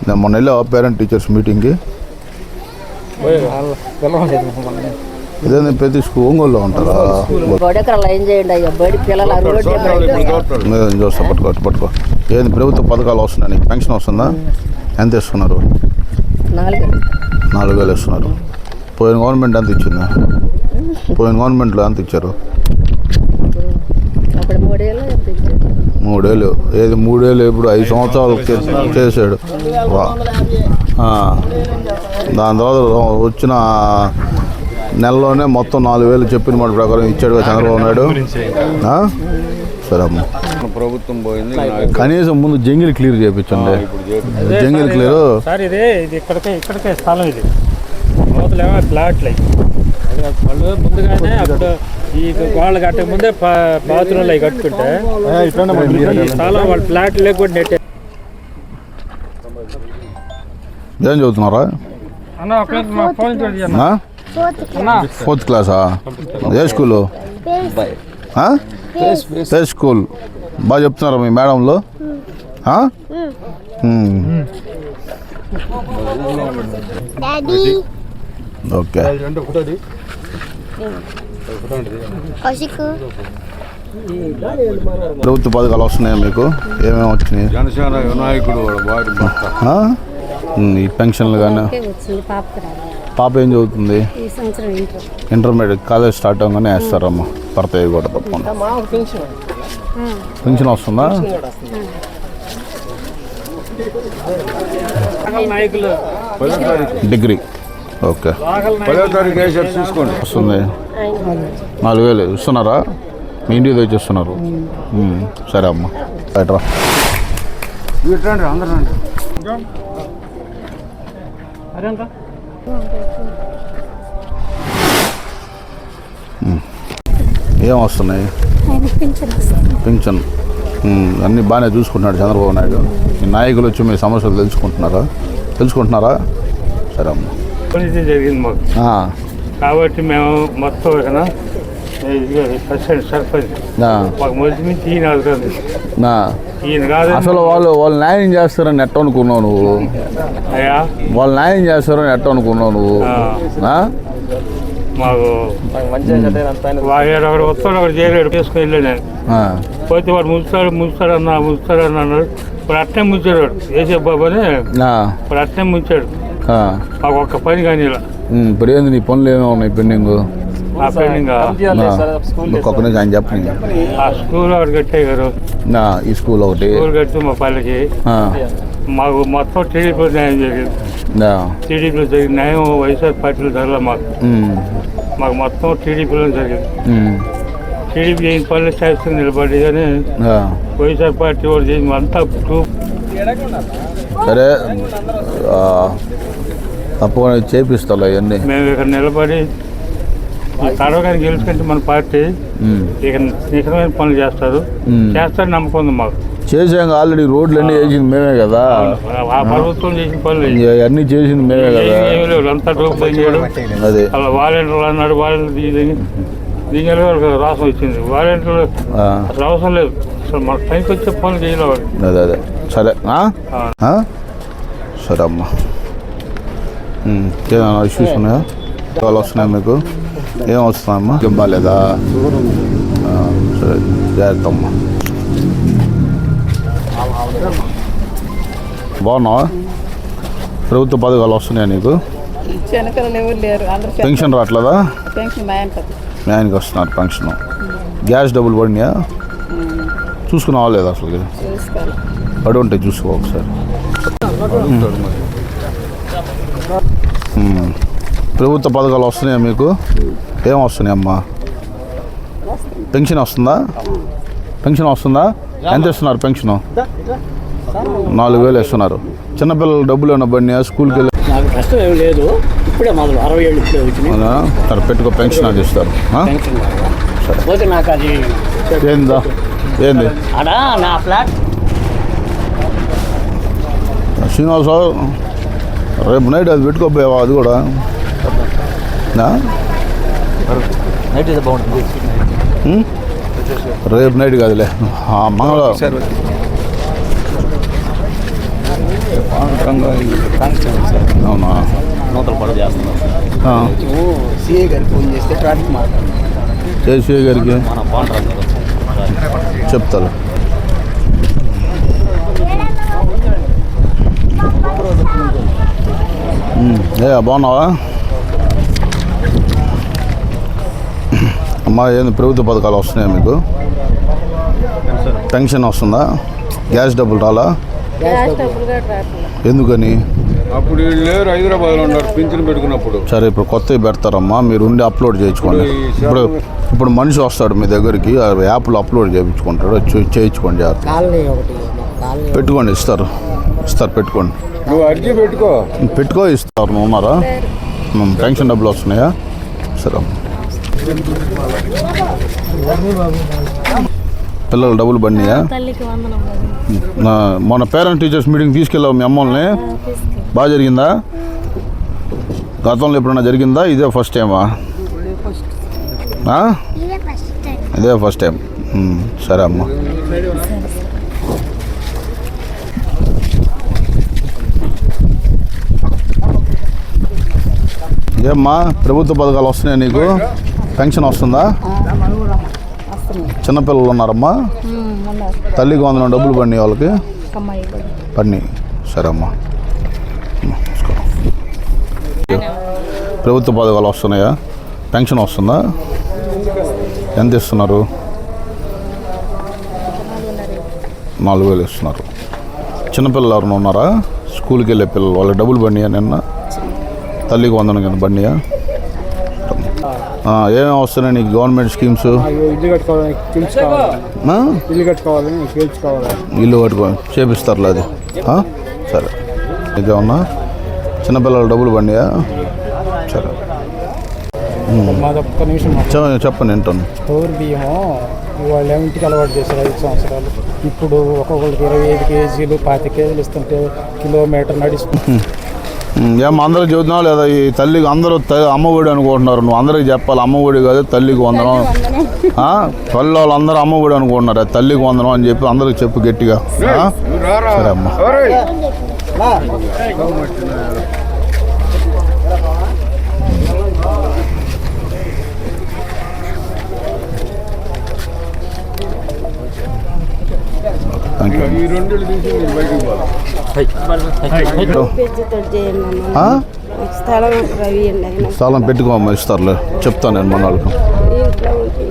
నేను మొన్న వెళ్ళా పేరెంట్ టీచర్స్ మీటింగ్కి. ఇదే ప్రతి స్కూల్ ఒంగోలులో ఉంటారా? గొడెకరాలు ఏం చేయండి అయ్యా బడి పిల్లల రోడ్డు చూస్తా పట్టుకో. ఏది ప్రభుత్వ పథకాలు వస్తున్నాయి? నీకు పెన్షన్ వస్తుందా? ఎంత ఇస్తున్నారు? 4,000 ఇస్తున్నారు. పోయిన గవర్నమెంట్ ఎంత ఇచ్చిందా? పోయిన గవర్నమెంట్లో ఎంత ఇచ్చారు? 3,000. ఏది 3,000 ఇప్పుడు 5 సంవత్సరాలు చేశాడు. దాని తర్వాత వచ్చిన నెలలోనే మొత్తం 4,000 చెప్పిన మాట ప్రకారం ఇచ్చాడు చంద్రబాబు నాయుడు. సరే అమ్మ, ప్రభుత్వం పోయింది. కనీసం ముందు జంగిల్ క్లియర్ చేయించండి. జంగిల్ క్లియర్ సార్ ఇది ఇక్కడికే స్థలం ఇది మొదలేమో ఫ్లాట్లు వాళ్ళు ముందుగానే అప్పుడు ఈ వాళ్ళు కట్టక ముందే బాత్రూంలు అవి కట్టుకుంటే ఈ స్థలం వాళ్ళు ఫ్లాట్ లేకుండా నెట్టే. ఏం చదువుతున్నారా? అన్న 4th క్లాసా? ఏ స్కూలు? ఏ స్కూల్? బాగా చెప్తున్నారా మీ మేడంలో? ఓకే. ప్రభుత్వ పథకాలు వస్తున్నాయా మీకు? ఏమేమి వచ్చినాయి? జనసేన వినాయకుడు ఈ పెన్షన్లు కానీ. పాప ఏం చదువుతుంది? ఇంటర్మీడియట్. కాలేజ్ స్టార్ట్ అవ్వగానే వేస్తారమ్మా, పడతాయి కూడా తప్పకుండా. పెన్షన్ వస్తుందా? డిగ్రీ. ఓకే. 10వ తారీఖు వేసారు చూసుకోండి. వస్తుంది. 4,000 ఇస్తున్నారా? మీ ఇంటికి తెచ్చి ఇస్తున్నారు. సరే అమ్మా, బయటరా. రండి, అందరూ రండి. ఏం వస్తున్నాయి? పింఛన్. అన్నీ బాగానే చూసుకుంటున్నాడు చంద్రబాబు నాయుడు. మీ నాయకులు వచ్చి మీ సమస్యలు తెలుసుకుంటున్నారా? సరే అమ్మా. జరిగింది మాకు కాబట్టి మేము మొత్తం సర్పంచ్ మాకు మొదటి నుంచి ఈయన కాదు. అసలు వాళ్ళు న్యాయం చేస్తారని ఎట్ట అనుకున్నావు నువ్వు? అయ్యా వాళ్ళు న్యాయం చేస్తారని ఎట్ట అనుకున్నావు నువ్వు? మాకు వాడు వస్తాడు, ఒకటి చేయలేడు, తీసుకుని వెళ్ళాడు. నేను పోతే వాడు ముంచుతాడు అన్నాడు. ఇప్పుడు అట్నే ముంచాడు వాడు, వేసే బాబు అని ఇప్పుడు అట్నే ముంచాడు. మాకు ఒక్క పని కానీ ఇలా. ఇప్పుడు ఏంది నీ పనులు ఏమో ఉన్నాయి పెండింగ్? ఆ పెండింగ్ ఒక్కొక్క నుంచి ఆయన చెప్పండి. ఆ స్కూల్ ఒకటి కట్టాయి గారు. ఈ స్కూల్ ఒకటి కడితే మా పల్లెకి మాకు మొత్తం టీడీపీలో న్యాయం జరిగింది. టీడీపీలో జరిగిన న్యాయం వైఎస్ఆర్ పార్టీలో జరగలే. మాకు మొత్తం టీడీపీలో జరిగింది. టీడీపీ చేయని పనులు చేస్తూ నిలబడి కానీ వైఎస్ఆర్ పార్టీ కూడా చేసింది అంతా. సరే తప్పకుండా చేపిస్తా అవన్నీ. మేము ఇక్కడ నిలబడి కడవగానే గెలుచుకుంటే మన పార్టీ ఇక నిజమైన పనులు చేస్తారు నమ్మకం ఉంది మాకు. చేసాం ఆల్రెడీ. రోడ్లు అన్నీ వేసింది మేమే కదా. ఆ ప్రభుత్వం చేసిన పనులు అన్నీ చేసింది మేమే కదా. అంతా రూపాయలు అదే అలా వాలంటీర్లు అన్నాడు. వాలంటీర్ దీని రాసం వచ్చింది. వాలంటీర్లు అసలు అవసరం లేదు. అసలు మన పైకి వచ్చే పనులు చేయలేవాడు. అదే సరే. సరే అమ్మా. ఏమైనా ఇష్యూస్ ఉన్నాయా? కాల్ వస్తున్నాయా మీకు? ఏం వస్తున్నాయమ్మా? ఏం బాగాలేదా? సరే జాగ్రత్త అమ్మా. బాగున్నావా? ప్రభుత్వ పథకాలు వస్తున్నాయా నీకు? పెన్షన్ రావట్లేదా? మీ ఆయనకి వస్తున్నారు పెన్షన్. గ్యాస్ డబ్బులు పడినాయా? చూసుకున్నావా లేదా? అసలు పడి ఉంటే చూసుకో ఒకసారి. ప్రభుత్వ పథకాలు వస్తున్నాయా మీకు? ఏం వస్తున్నాయి అమ్మా? పెన్షన్ వస్తుందా? ఎంత ఇస్తున్నారు పెన్షను? 4,000 ఇస్తున్నారు. చిన్నపిల్లలు డబ్బులు ఏమన్నా పడినాయా? స్కూల్కి వెళ్ళి నాకు కష్టం ఏమి లేదు. ఇప్పుడే మొదలు 60 ఏళ్ళు ఇప్పుడే వచ్చినాయి. పెట్టుకో, పెన్షన్ అది ఇస్తారు. పోతే నాకు అది ఏంది అడా నా ఫ్లాట్. శ్రీనివాసరావు రేపు నైట్ అది పెట్టుకోపోయావా? అది కూడా నైట్ అయితే బాగుంటుంది. రేపు నైట్ కాదులే, మంగళవారం. అవునా నూతన పనులు చేస్తున్నాం. సిఐ గారికి ఫోన్ చేస్తే ట్రాఫిక్ మాట్లాడారు. సిఐ గారికి చెప్తారు. బాగున్నావా అమ్మా? ఏంది ప్రభుత్వ పథకాలు వస్తున్నాయా మీకు? పెన్షన్ వస్తుందా? గ్యాస్ డబ్బులు రాలా? ఎందుకని? అప్పుడు వీళ్ళు లేరు, హైదరాబాద్లో ఉన్నారు పింఛన్ పెట్టుకున్నప్పుడు. సరే, ఇప్పుడు కొత్తవి పెడతారమ్మా, మీరు ఉండి అప్లోడ్ చేయించుకోండి. ఇప్పుడు మనిషి వస్తాడు మీ దగ్గరికి, యాప్లో అప్లోడ్ చేయించుకుంటాడు, చేయించుకోండి. పెట్టుకోండి, ఇస్తారు పెట్టుకోండి. నువ్వు అర్జీ పెట్టుకో ఇస్తారు. నువ్వు ఉన్నారా? పెన్షన్ డబ్బులు వస్తున్నాయా? సరే, పిల్లలు డబ్బులు పడినాయా? మొన్న పేరెంట్ టీచర్స్ మీటింగ్ తీసుకెళ్ళావు మీ అమ్మల్ని, బాగా జరిగిందా? గతంలో ఎప్పుడైనా జరిగిందా? ఇదే ఫస్ట్ టైమా? ఇదే ఫస్ట్ టైం. సరే అమ్మా. ఏమ్మా, ప్రభుత్వ పథకాలు వస్తున్నాయా నీకు? పెన్షన్ వస్తుందా? చిన్నపిల్లలు ఉన్నారమ్మా? తల్లికి వందనం డబ్బులు పడినాయి వాళ్ళకి? పడినాయి. సరే అమ్మా. ప్రభుత్వ పథకాలు వస్తున్నాయా? పెన్షన్ వస్తుందా? ఎంత ఇస్తున్నారు? 4,000 ఇస్తున్నారు. చిన్నపిల్లలు ఎవరైనా ఉన్నారా? స్కూల్కి వెళ్ళే పిల్లలు, వాళ్ళకి డబ్బులు పడినాయా? నిన్న తల్లికి వందనం కింద పడినాయా? ఏమేమి వస్తున్నాయి నీకు గవర్నమెంట్ స్కీమ్స్? ఇల్లు కట్టుకో చేపిస్తారులే అది. సరే, ఇంకేమన్నా చిన్నపిల్లల డబ్బులు పడినాయా? సరే, చెప్పండి వింటాను. స్టోర్ బియ్యము వాళ్ళు ఇంటికి అలవాటు చేశారు 5 సంవత్సరాలు. ఇప్పుడు ఒక్కొక్కరికి 25 కేజీలు 25 కేజీలు ఇస్తుంటే కిలోమీటర్ నడుస్తుంది. ఏమో అందరికి చెబుతున్నావు లేదా? ఈ తల్లికి అందరూ అమ్మఒడి అనుకుంటున్నారు. నువ్వు అందరికి చెప్పాలి, అమ్మఒడి కాదు తల్లికి వందనం. పల్లె వాళ్ళు అందరూ అమ్మఒడి అనుకుంటున్నారు, తల్లికి వందనం అని చెప్పి అందరికి చెప్పు గట్టిగా. సరే అమ్మా. స్థలం పెట్టుకోమ్మా, ఇస్తారులే. చెప్తాను నేను మన వాళ్ళకి.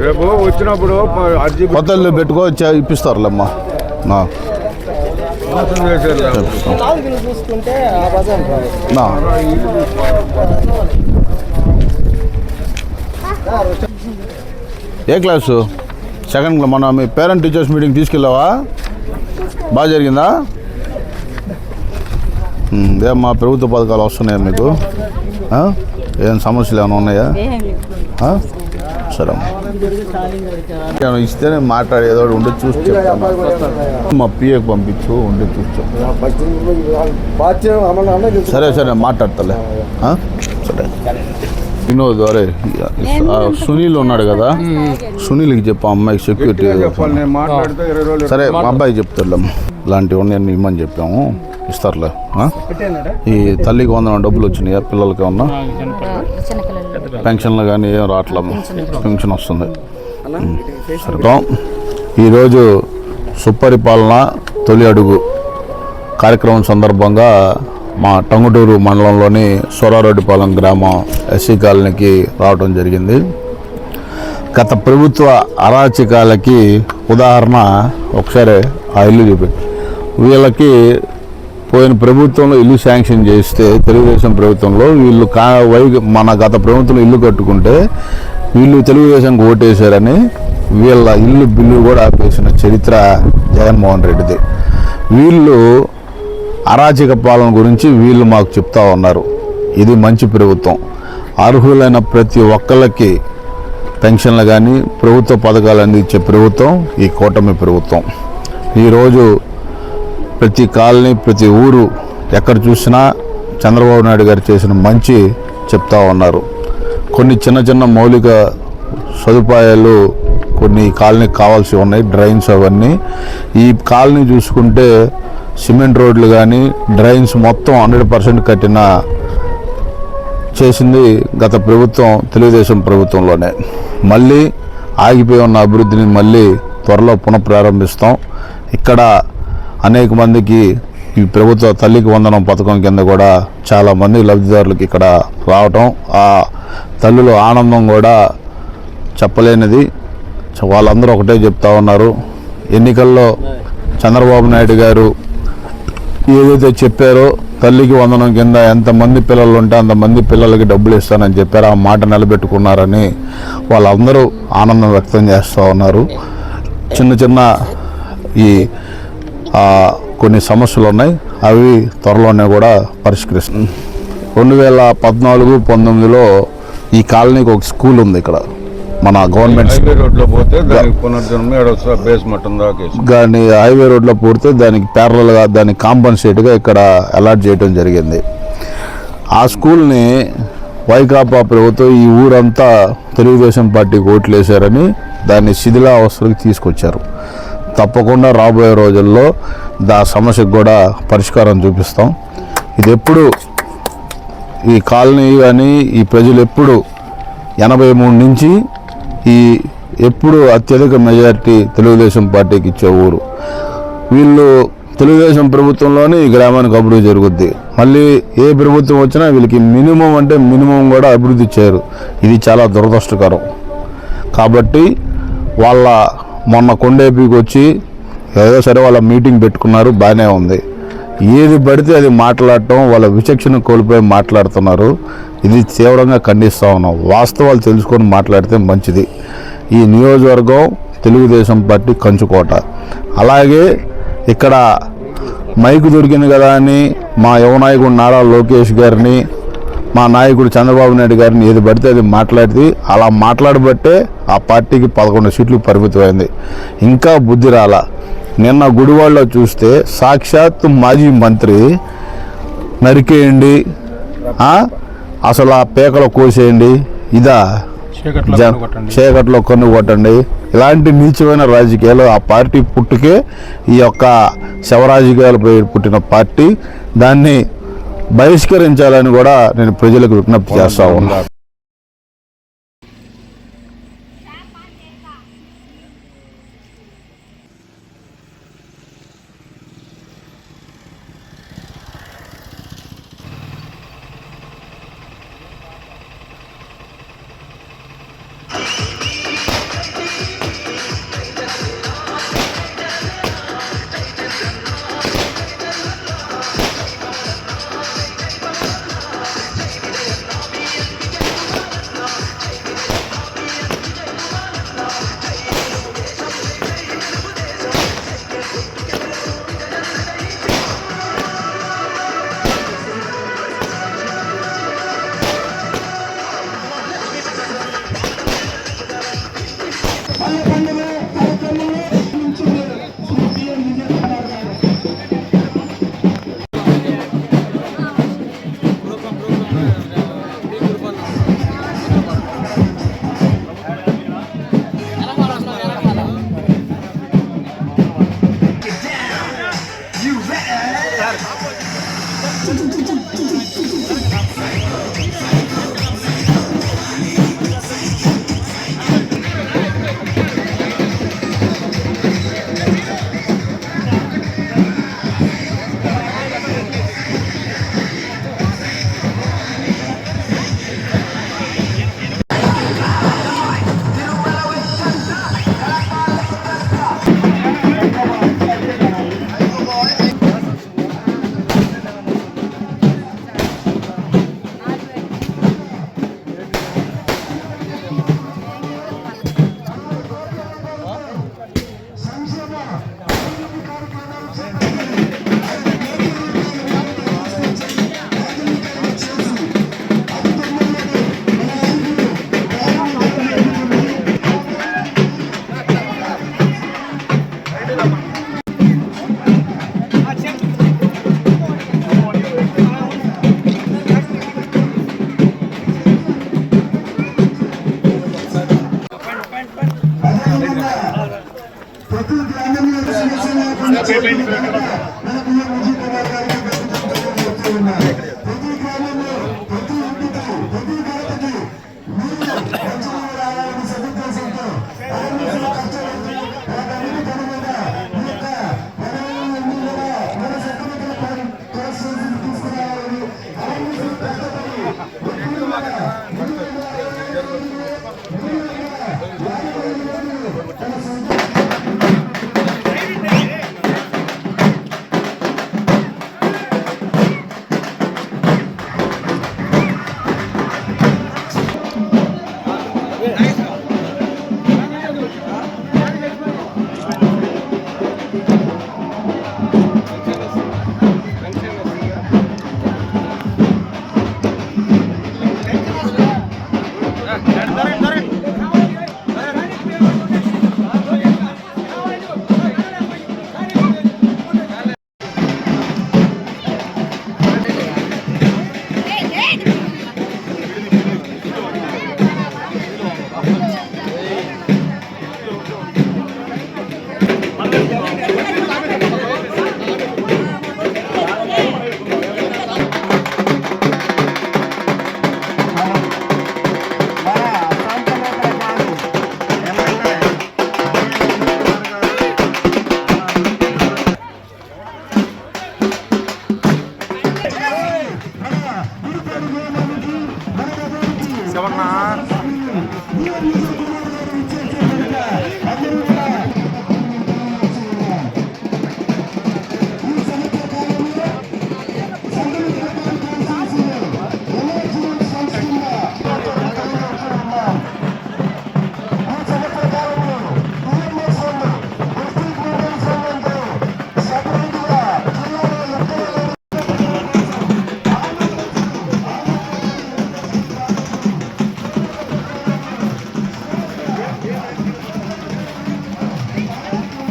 రేపు వచ్చినప్పుడు కొత్త ఇల్లు పెట్టుకో, ఇప్పిస్తారులే అమ్మా. ఏ క్లాసు? Second class. మన మీ పేరెంట్ టీచర్స్ మీటింగ్ తీసుకెళ్ళావా? బాగా జరిగిందా? ఏమ్మా, ప్రభుత్వ పథకాలు వస్తున్నాయా మీకు? ఏం సమస్యలు ఏమైనా ఉన్నాయా? సరే అమ్మా, ఇస్తేనే మాట్లాడి ఏదో ఉండి చూసి చెప్తాను. మా పిఏకి పంపించు, ఉండి చూసి చెప్తాను. సరే మాట్లాడతలే. సరే, వినోద్, అరే సునీల్ ఉన్నాడు కదా, సునీల్కి చెప్పు అమ్మాయికి సెక్యూరిటీ. సరే, మా అబ్బాయికి చెప్తాడులే. ఇలాంటివి ఉన్నాయని ఇమ్మని చెప్పాము, ఇస్తారులే. ఈ తల్లికి వందనం డబ్బులు వచ్చినాయా పిల్లలకి? ఏమన్నా పెన్షన్లు కానీ ఏం రావట్లేము? పెన్షన్ వస్తుంది. సరే, ఈరోజు సుపరిపాలన తొలి అడుగు కార్యక్రమం సందర్భంగా మా టంగుటూరు మండలంలోని సోరారెడ్డిపాలెం గ్రామం ఎస్సీ కాలనీకి రావడం జరిగింది. గత ప్రభుత్వ అరాచకాలకి ఉదాహరణ ఒకసారి ఆ ఇల్లు చూపి. వీళ్ళకి పోయిన ప్రభుత్వంలో ఇల్లు శాంక్షన్ చేస్తే, తెలుగుదేశం ప్రభుత్వంలో వీళ్ళు మన గత ప్రభుత్వంలో ఇల్లు కట్టుకుంటే వీళ్ళు తెలుగుదేశంకి ఓటేశారని వీళ్ళ ఇల్లు బిల్లు కూడా ఆపేసిన చరిత్ర జగన్మోహన్ రెడ్డిది. వీళ్ళు అరాచక పాలన గురించి వీళ్ళు మాకు చెప్తా ఉన్నారు. ఇది మంచి ప్రభుత్వం, అర్హులైన ప్రతి ఒక్కళ్ళకి పెన్షన్లు కానీ ప్రభుత్వ పథకాలు అందించే ప్రభుత్వం ఈ కూటమి ప్రభుత్వం. ఈరోజు ప్రతి కాలనీ, ప్రతి ఊరు ఎక్కడ చూసినా చంద్రబాబు నాయుడు గారు చేసిన మంచి చెప్తా ఉన్నారు. కొన్ని చిన్న మౌలిక సదుపాయాలు కొన్ని కాలనీకి కావాల్సి ఉన్నాయి, డ్రైన్స్ అవన్నీ. ఈ కాలనీ చూసుకుంటే సిమెంట్ రోడ్లు కానీ డ్రైన్స్ మొత్తం 100% కట్టిన చేసింది గత ప్రభుత్వం, తెలుగుదేశం ప్రభుత్వంలోనే. మళ్ళీ ఆగిపోయి ఉన్న అభివృద్ధిని మళ్ళీ త్వరలో పునఃప్రారంభిస్తాం. ఇక్కడ అనేక మందికి ఈ ప్రభుత్వ తల్లికి వందనం పథకం కింద కూడా చాలామంది లబ్ధిదారులకి ఇక్కడ రావటం, ఆ తల్లుల ఆనందం కూడా చెప్పలేనిది. వాళ్ళందరూ ఒకటే చెప్తా ఉన్నారు, ఎన్నికల్లో చంద్రబాబు నాయుడు గారు ఏదైతే చెప్పారో తల్లికి వందనం కింద ఎంతమంది పిల్లలు ఉంటే అంతమంది పిల్లలకి డబ్బులు ఇస్తానని చెప్పారు, ఆ మాట నిలబెట్టుకున్నారని వాళ్ళందరూ ఆనందం వ్యక్తం చేస్తూ ఉన్నారు. చిన్న చిన్న ఈ కొన్ని సమస్యలు ఉన్నాయి, అవి త్వరలోనే కూడా పరిష్కరిస్తుంది. 2014-19లో ఈ కాలనీకి ఒక స్కూల్ ఉంది ఇక్కడ, మన గవర్నమెంట్ రోడ్లో పోతే దానికి పునర్జన్మ బేస్మెంట్ కానీ హైవే రోడ్లో పోతే దానికి ప్యారలల్గా దానికి కాంపన్సేట్గా ఇక్కడ అలాట్ చేయడం జరిగింది. ఆ స్కూల్ని వైకాపా ప్రభుత్వం ఈ ఊరంతా తెలుగుదేశం పార్టీకి ఓట్లు వేశారని దాన్ని శిథిలావస్థలకు తీసుకొచ్చారు. తప్పకుండా రాబోయే రోజుల్లో సమస్యకు కూడా పరిష్కారం చూపిస్తాం. ఇది ఎప్పుడు ఈ కాలనీ కానీ ఈ ప్రజలు ఎప్పుడు 83 నుంచి ఎప్పుడు అత్యధిక మెజారిటీ తెలుగుదేశం పార్టీకి ఇచ్చే ఊరు. వీళ్ళు తెలుగుదేశం ప్రభుత్వంలోనే ఈ గ్రామానికి అభివృద్ధి జరుగుద్ది. మళ్ళీ ఏ ప్రభుత్వం వచ్చినా వీళ్ళకి మినిమం అంటే మినిమం కూడా అభివృద్ధి చేయరు. ఇది చాలా దురదృష్టకరం. కాబట్టి వాళ్ళ మొన్న కొండేపీకి వచ్చి ఏదో సరే వాళ్ళ మీటింగ్ పెట్టుకున్నారు, బాగానే ఉంది. ఏది పడితే అది మాట్లాడటం, వాళ్ళ విచక్షణ కోల్పోయి మాట్లాడుతున్నారు. ఇది తీవ్రంగా ఖండిస్తూ ఉన్నాం. వాస్తవాలు తెలుసుకొని మాట్లాడితే మంచిది. ఈ నియోజకవర్గం తెలుగుదేశం పార్టీ కంచుకోట. అలాగే ఇక్కడ మైకు దొరికింది కదా అని మా యువ నాయకుడు నారా లోకేష్ గారిని, మా నాయకుడు చంద్రబాబు నాయుడు గారిని ఏది పడితే అది మాట్లాడితే, అలా మాట్లాడబట్టే ఆ పార్టీకి 11 సీట్లు పరిమితమైంది. ఇంకా బుద్ధి రాల. నిన్న గుడివాడలో చూస్తే సాక్షాత్ మాజీ మంత్రి నరికేయండి, అసలు ఆ పేకలు కోసేయండి, ఇదా చీకట్లో కన్ను కొట్టండి, ఇలాంటి నీచమైన రాజకీయాలు ఆ పార్టీ పుట్టుకే ఈ యొక్క శవరాజకీయాలపై పుట్టిన పార్టీ. దాన్ని బహిష్కరించాలని కూడా నేను ప్రజలకు విజ్ఞప్తి చేస్తా ఉన్నాను.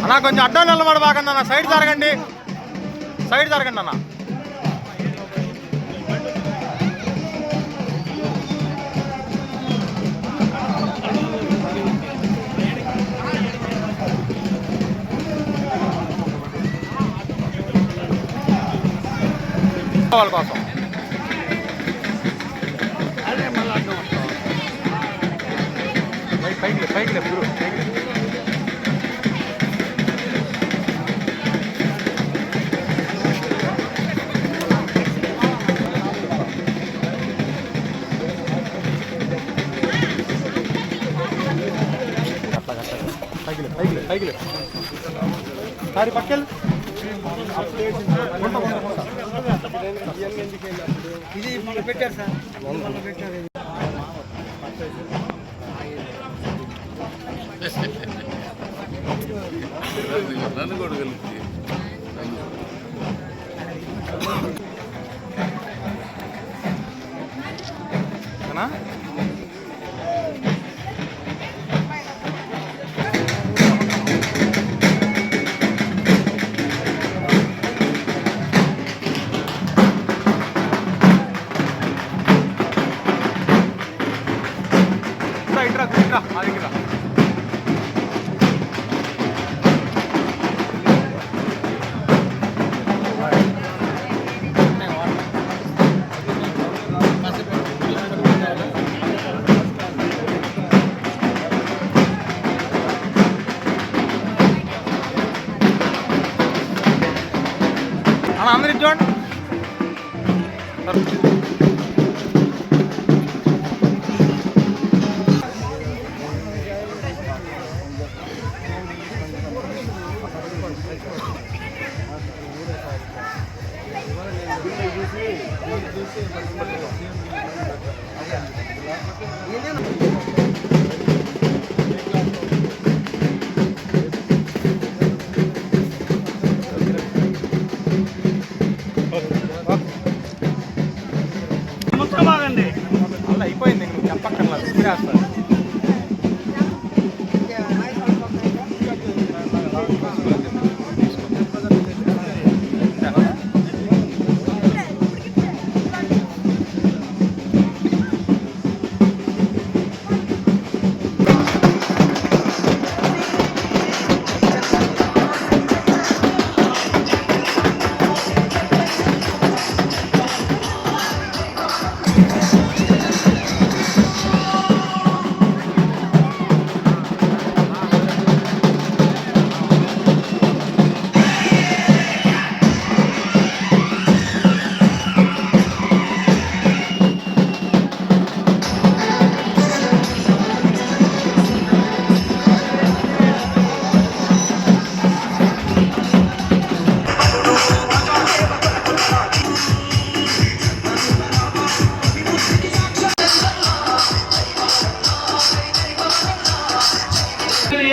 అన్న కొంచెం అడ్డం నిలబడబాకండి అన్న, సైడ్ జరగండి అన్న. వాళ్ళ కోసం పైకి సారీ పక్కలు ఇది మొన్న పెట్టారు సార్, మొన్న పెట్టారు. నన్ను కూడా కలిపి మా దగ్గర అందరు చూడండి. ముక్కబాగండి అలా అయిపోయింది, నువ్వు చెప్పక్కర్లేదు, తిరిగేస్తారు.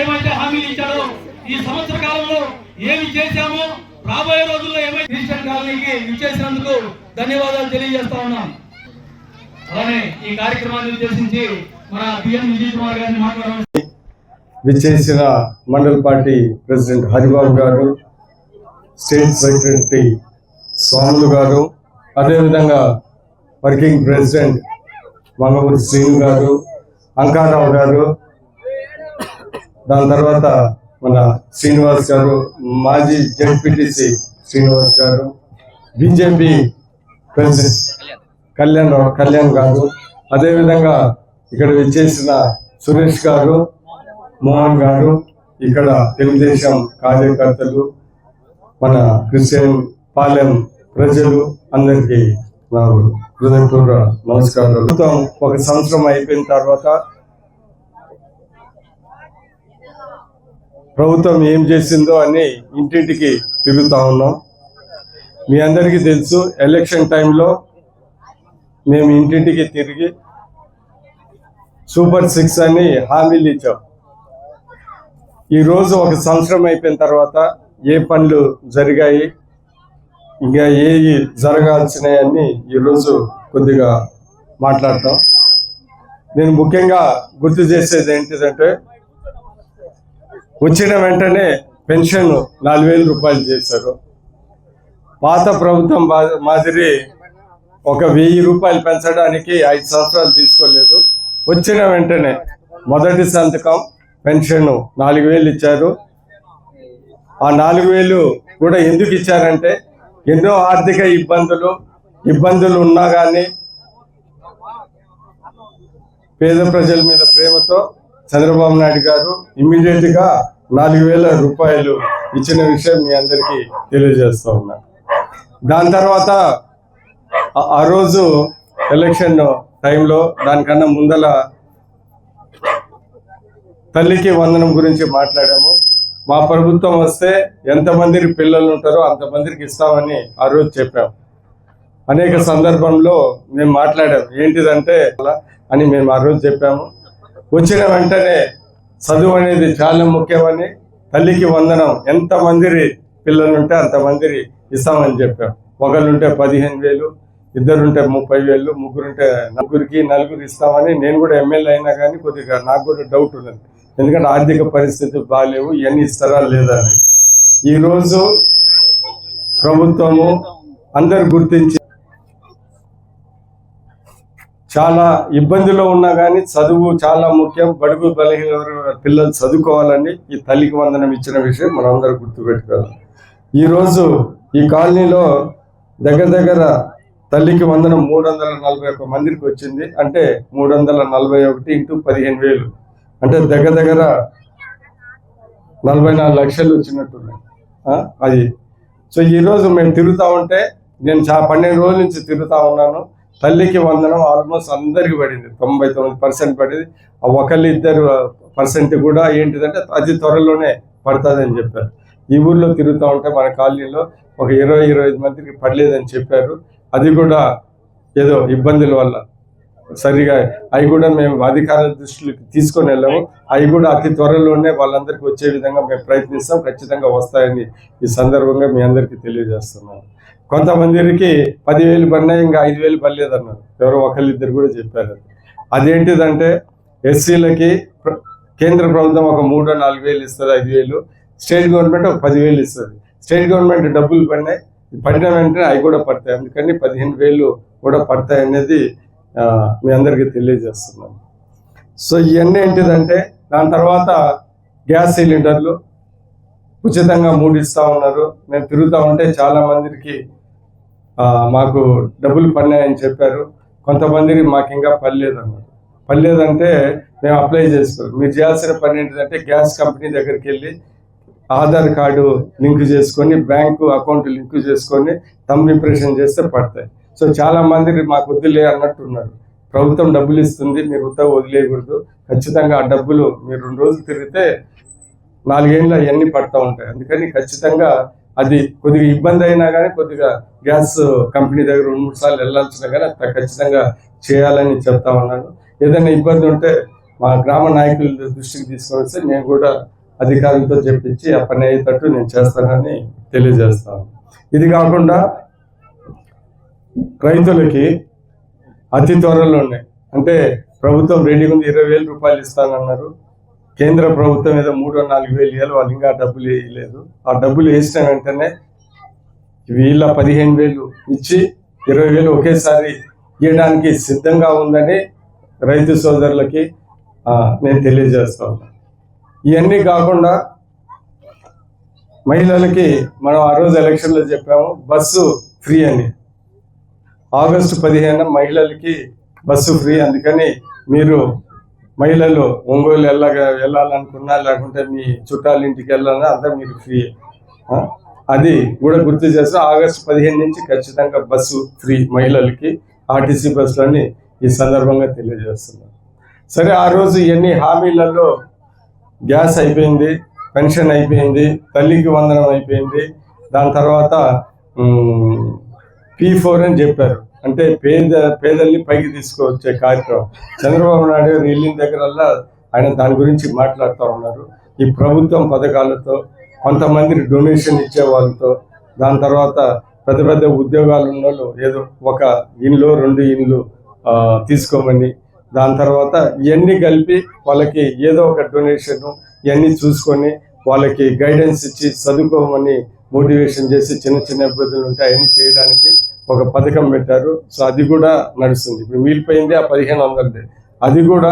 ఏమైతే హామీలు ఇచ్చాడో ఈ సంవత్సర కాలంలో ఏమి చేశామో రాబోయే రోజుల్లో ఏమైతే క్రిస్టియన్ కాలనీకి ఇచ్చేసినందుకు ధన్యవాదాలు తెలియజేస్తా ఉన్నాం. అలానే ఈ కార్యక్రమాన్ని ఉద్దేశించి మన బిఎన్ విజయ్ కుమార్ గారిని మాట్లాడారు. విచ్చేసిన మండల పార్టీ ప్రెసిడెంట్ హరిబాబు గారు, స్టేట్ సెక్రటరీ స్వాములు గారు, అదేవిధంగా వర్కింగ్ ప్రెసిడెంట్ మంగళూరు శ్రీను గారు, అంకారావు గారు, దాని తర్వాత మన శ్రీనివాస్ గారు, మాజీ జెడ్పీటీసీ శ్రీనివాస్ గారు, బీజేపీ ప్రెసిడెంట్ కళ్యాణ్ గారు, అదేవిధంగా ఇక్కడ విచ్చేసిన సురేష్ గారు, మోహన్ గారు, ఇక్కడ తెలుగుదేశం కార్యకర్తలు, మన క్రిస్టియన్ పాలెం ప్రజలు అందరికీ నా హృదయపూర్వక నమస్కారాలు. ఒక సంవత్సరం అయిపోయిన తర్వాత ప్రభుత్వం ఏం చేసిందో అని ఇంటింటికి తిరుగుతా ఉన్నాం. మీ అందరికీ తెలుసు, ఎలక్షన్ టైంలో మేము ఇంటింటికి తిరిగి సూపర్ 6 అని హామీలు ఇచ్చాం. ఈరోజు ఒక సంవత్సరం అయిపోయిన తర్వాత ఏ పనులు జరిగాయి, ఇంకా ఏవి జరగాల్సినవన్నీ ఈరోజు కొద్దిగా మాట్లాడతాం. నేను ముఖ్యంగా గుర్తు చేసేది ఏంటిదంటే, వచ్చిన వెంటనే పెన్షన్ 4,000 రూపాయలు చేశారు. పాత ప్రభుత్వం మాదిరి ఒక 1,000 రూపాయలు పెంచడానికి 5 సంవత్సరాలు తీసుకోలేదు. వచ్చిన వెంటనే మొదటి సంతకం పెన్షన్ 4,000 ఇచ్చారు. ఆ 4,000 కూడా ఎందుకు ఇచ్చారంటే, ఎన్నో ఆర్థిక ఇబ్బందులు ఉన్నా కానీ పేద ప్రజల మీద ప్రేమతో చంద్రబాబు నాయుడు గారు ఇమ్మీడియట్గా 4,000 రూపాయలు ఇచ్చిన విషయం మీ అందరికీ తెలియజేస్తూ ఉన్నారు. దాని తర్వాత ఆ రోజు ఎలక్షన్ టైంలో దానికన్నా ముందల తల్లికి వందనం గురించి మాట్లాడాము. మా ప్రభుత్వం వస్తే ఎంతమందికి పిల్లలు ఉంటారో అంతమందికి ఇస్తామని ఆ రోజు చెప్పాము. అనేక సందర్భంలో మేము మాట్లాడాము, ఏంటిదంటే అని మేము ఆ రోజు చెప్పాము. వచ్చిన వెంటనే చదువు అనేది చాలా ముఖ్యమని, తల్లికి వందనం ఎంతమంది పిల్లలు ఉంటే అంతమంది ఇస్తామని చెప్పాం. ఒకళ్ళుంటే 15,000, ఇద్దరుంటే 30,000, ముగ్గురుంటే నలుగురు ఇస్తామని. నేను కూడా ఎమ్మెల్యే అయినా కానీ కొద్దిగా నాకు కూడా డౌట్ ఉన్నది, ఎందుకంటే ఆర్థిక పరిస్థితులు బాగాలేవు, ఇవన్నీ ఇస్తారా లేదా అని. ఈరోజు ప్రభుత్వము అందరు గుర్తించి చాలా ఇబ్బందిలో ఉన్నా కానీ చదువు చాలా ముఖ్యం, బడుగు బలహీన పిల్లలు చదువుకోవాలని ఈ తల్లికి వందనం ఇచ్చిన విషయం మనం అందరూ గుర్తుపెట్టుకోవాలి. ఈరోజు ఈ కాలనీలో దగ్గర తల్లికి వందనం 341 మందికి వచ్చింది. అంటే 341 ఇంటూ 15,000 అంటే దగ్గర 44 లక్షలు వచ్చినట్టున్నాయి అది. సో ఈరోజు మేము తిరుగుతూ ఉంటే, నేను 12 రోజుల నుంచి తిరుగుతూ ఉన్నాను. తల్లికి వందనం ఆల్మోస్ట్ అందరికి పడింది, 99% పడింది. 1-2% కూడా ఏంటిదంటే అతి త్వరలోనే పడుతుందని చెప్పారు. ఈ ఊర్లో తిరుగుతూ ఉంటే మన కాలనీలో ఒక 20-25 మందికి పడలేదని చెప్పారు. అది కూడా ఏదో ఇబ్బందుల వల్ల సరిగా అవి కూడా మేము అధికారుల దృష్టికి తీసుకొని వెళ్ళాము. అవి కూడా అతి త్వరలోనే వాళ్ళందరికీ వచ్చే విధంగా మేము ప్రయత్నిస్తాం, ఖచ్చితంగా వస్తాయని ఈ సందర్భంగా మీ అందరికీ తెలియజేస్తున్నాను. కొంతమందికి 10,000 పడినాయి, ఇంకా 5,000 పడలేదన్నారు. ఎవరో ఒకళ్ళిద్దరు కూడా చెప్పారు. అదేంటిదంటే, ఎస్సీలకి కేంద్ర ప్రభుత్వం ఒక 3-4,000 ఇస్తుంది, 5,000. స్టేట్ గవర్నమెంట్ ఒక 10,000 ఇస్తుంది. స్టేట్ గవర్నమెంట్ డబ్బులు పడిన వెంటనే అవి కూడా పడతాయి. అందుకని 15,000 కూడా పడతాయి అనేది మీ అందరికీ తెలియజేస్తున్నాను. సో ఇవన్నీ ఏంటిదంటే, దాని తర్వాత గ్యాస్ సిలిండర్లు ఉచితంగా 3 ఇస్తూ ఉన్నారు. మేము తిరుగుతూ ఉంటే చాలా మందికి మాకు డబ్బులు పడినాయని చెప్పారు. కొంతమందికి మాకు ఇంకా పడలేదంటే మేము అప్లై చేసుకోవాలి. మీరు చేయాల్సిన పని ఏంటిదంటే, గ్యాస్ కంపెనీ దగ్గరికి వెళ్ళి ఆధార్ కార్డు లింక్ చేసుకొని, బ్యాంకు అకౌంట్ లింక్ చేసుకొని థంబ్ ఇంప్రెషన్ చేస్తే పడతాయి. సో చాలా మంది మాకు వదిలే అన్నట్టున్నారు. ప్రభుత్వం డబ్బులు ఇస్తుంది, మీరు ఉత్తగా వదిలేయకూడదు. ఖచ్చితంగా ఆ డబ్బులు మీరు 2 రోజులు తిరిగితే 4 ఏళ్ళు అవన్నీ పడుతూ ఉంటాయి. అందుకని ఖచ్చితంగా అది కొద్దిగా ఇబ్బంది అయినా కానీ కొద్దిగా గ్యాస్ కంపెనీ దగ్గర 2-3 సార్లు వెళ్ళాల్సినా కానీ ఖచ్చితంగా చేయాలని చెప్తా ఉన్నాను. ఏదైనా ఇబ్బంది ఉంటే మా గ్రామ నాయకుల దృష్టికి తీసుకొని వస్తే నేను కూడా అధికారులతో చెప్పించి ఆ పని అయ్యేటట్టు నేను చేస్తానని తెలియజేస్తాను. ఇది కాకుండా రైతులకి అతి త్వరలోనే, అంటే ప్రభుత్వం రెడీగా ఉంది, 20,000 రూపాయలు ఇస్తానన్నారు. కేంద్ర ప్రభుత్వం ఏదో 3-4,000 ఇవ్వాలి, వాళ్ళు ఇంకా డబ్బులు వేయలేదు. ఆ డబ్బులు వేసిన వెంటనే వీళ్ళ 15,000 ఇచ్చి 20,000 ఒకేసారి ఇవ్వడానికి సిద్ధంగా ఉందని రైతు సోదరులకి నేను తెలియజేస్తాను. ఇవన్నీ కాకుండా మహిళలకి మనం ఆ రోజు ఎలక్షన్లో చెప్పాము, బస్సు ఫ్రీ అని. ఆగస్టు 15 మహిళలకి బస్సు ఫ్రీ. అందుకని మీరు మహిళలు ఒంగోలు వెళ్ళాలనుకున్నా, లేకుంటే మీ చుట్టాల ఇంటికి వెళ్ళాలన్నా అంతా మీరు ఫ్రీ. అది కూడా గుర్తు చేస్తాం. ఆగస్టు 15 నుంచి ఖచ్చితంగా బస్సు ఫ్రీ మహిళలకి. ఆర్టీసీ బస్సులని ఈ సందర్భంగా తెలియజేస్తున్నాను. సరే, ఆ రోజు ఎన్ని హామీలలో గ్యాస్ అయిపోయింది, పెన్షన్ అయిపోయింది, తల్లికి వందనం అయిపోయింది, దాని తర్వాత P4 అని చెప్పారు. అంటే పేదల్ని పైకి తీసుకువచ్చే కార్యక్రమం. చంద్రబాబు నాయుడు గారు వెళ్ళిన దగ్గరల్లా ఆయన దాని గురించి మాట్లాడుతూ ఉన్నారు. ఈ ప్రభుత్వం పథకాలతో, కొంతమంది డొనేషన్ ఇచ్చే వాళ్ళతో, దాని తర్వాత పెద్ద పెద్ద ఉద్యోగాలు ఉన్న వాళ్ళు ఏదో ఒక ఇండ్లు 2 ఇండ్లు తీసుకోమని, దాని తర్వాత ఇవన్నీ కలిపి వాళ్ళకి ఏదో ఒక డొనేషన్ ఇవన్నీ చూసుకొని వాళ్ళకి గైడెన్స్ ఇచ్చి చదువుకోమని మోటివేషన్ చేసి చిన్న చిన్న ఇబ్బందులు ఉంటాయి అవన్నీ చేయడానికి ఒక పథకం పెట్టారు. సో అది కూడా నడుస్తుంది. ఇప్పుడు మిగిలిపోయింది ఆ 1500, అది కూడా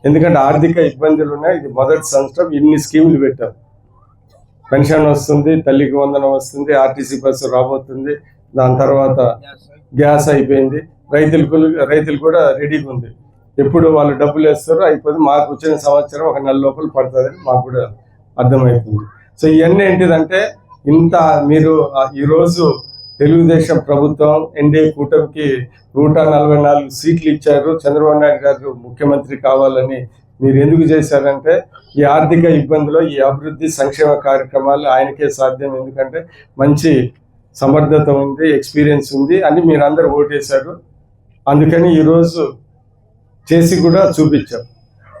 ఎందుకంటే ఆర్థిక ఇబ్బందులు ఉన్నాయి. ఇది మొదటి సంవత్సరం ఇన్ని స్కీములు పెట్టారు. పెన్షన్ వస్తుంది, తల్లికి వందనం వస్తుంది, ఆర్టీసీ బస్సు రాబోతుంది, దాని తర్వాత గ్యాస్ అయిపోయింది, రైతులు కూడా రెడీగా ఉంది. ఎప్పుడు వాళ్ళు డబ్బులు వేస్తారో అయిపోతుంది. మాకు వచ్చిన సంవత్సరం ఒక నెల లోపల పడుతుందని మాకు కూడా అర్థమవుతుంది. సో ఇవన్నీ ఏంటిదంటే ఇంత మీరు ఈరోజు తెలుగుదేశం ప్రభుత్వం ఎన్డీఏ కూటమికి 144 సీట్లు ఇచ్చారు. చంద్రబాబు నాయుడు గారు ముఖ్యమంత్రి కావాలని మీరు ఎందుకు చేశారంటే ఈ ఆర్థిక ఇబ్బందులు, ఈ అభివృద్ధి సంక్షేమ కార్యక్రమాలు ఆయనకే సాధ్యం. ఎందుకంటే మంచి సమర్థత ఉంది, ఎక్స్పీరియన్స్ ఉంది అని మీరు అందరూ ఓటేశారు. అందుకని ఈరోజు చేసి కూడా చూపించాం.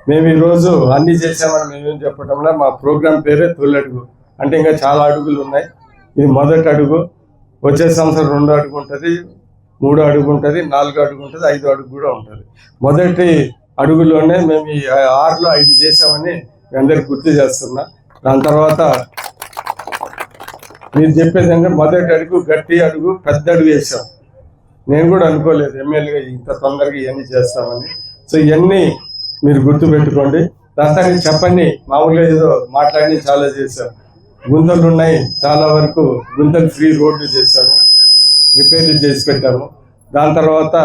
మేము ఈరోజు అన్నీ చేసామని మేమేం చెప్పడంలో మా ప్రోగ్రాం పేరే తొలి అడుగు. అంటే ఇంకా చాలా అడుగులు ఉన్నాయి. ఇది మొదటి అడుగు. వచ్చే సంవత్సరం 2 అడుగు ఉంటుంది, 3 అడుగు ఉంటుంది, 4 అడుగు ఉంటుంది, 5 అడుగు కూడా ఉంటుంది. మొదటి అడుగులోనే మేము ఈ 6లో 5 చేసామని మీ అందరికి గుర్తు చేస్తున్నా. దాని తర్వాత మీరు చెప్పేది అంటే మొదటి అడుగు, గట్టి అడుగు, పెద్ద అడుగు వేసాం. నేను కూడా అనుకోలేదు ఎమ్మెల్యేగా ఇంత తొందరగా ఇవన్నీ చేస్తామని. సో ఇవన్నీ మీరు గుర్తుపెట్టుకోండి. దాంతో చెప్పండి, మామూలుగా ఏదో మాట్లాడి చాలా చేశాం. గుంతలు ఉన్నాయి, చాలా వరకు గుంతలు ఫ్రీ రోడ్లు చేశాము, రిపేర్లు చేసి పెట్టాము. దాని తర్వాత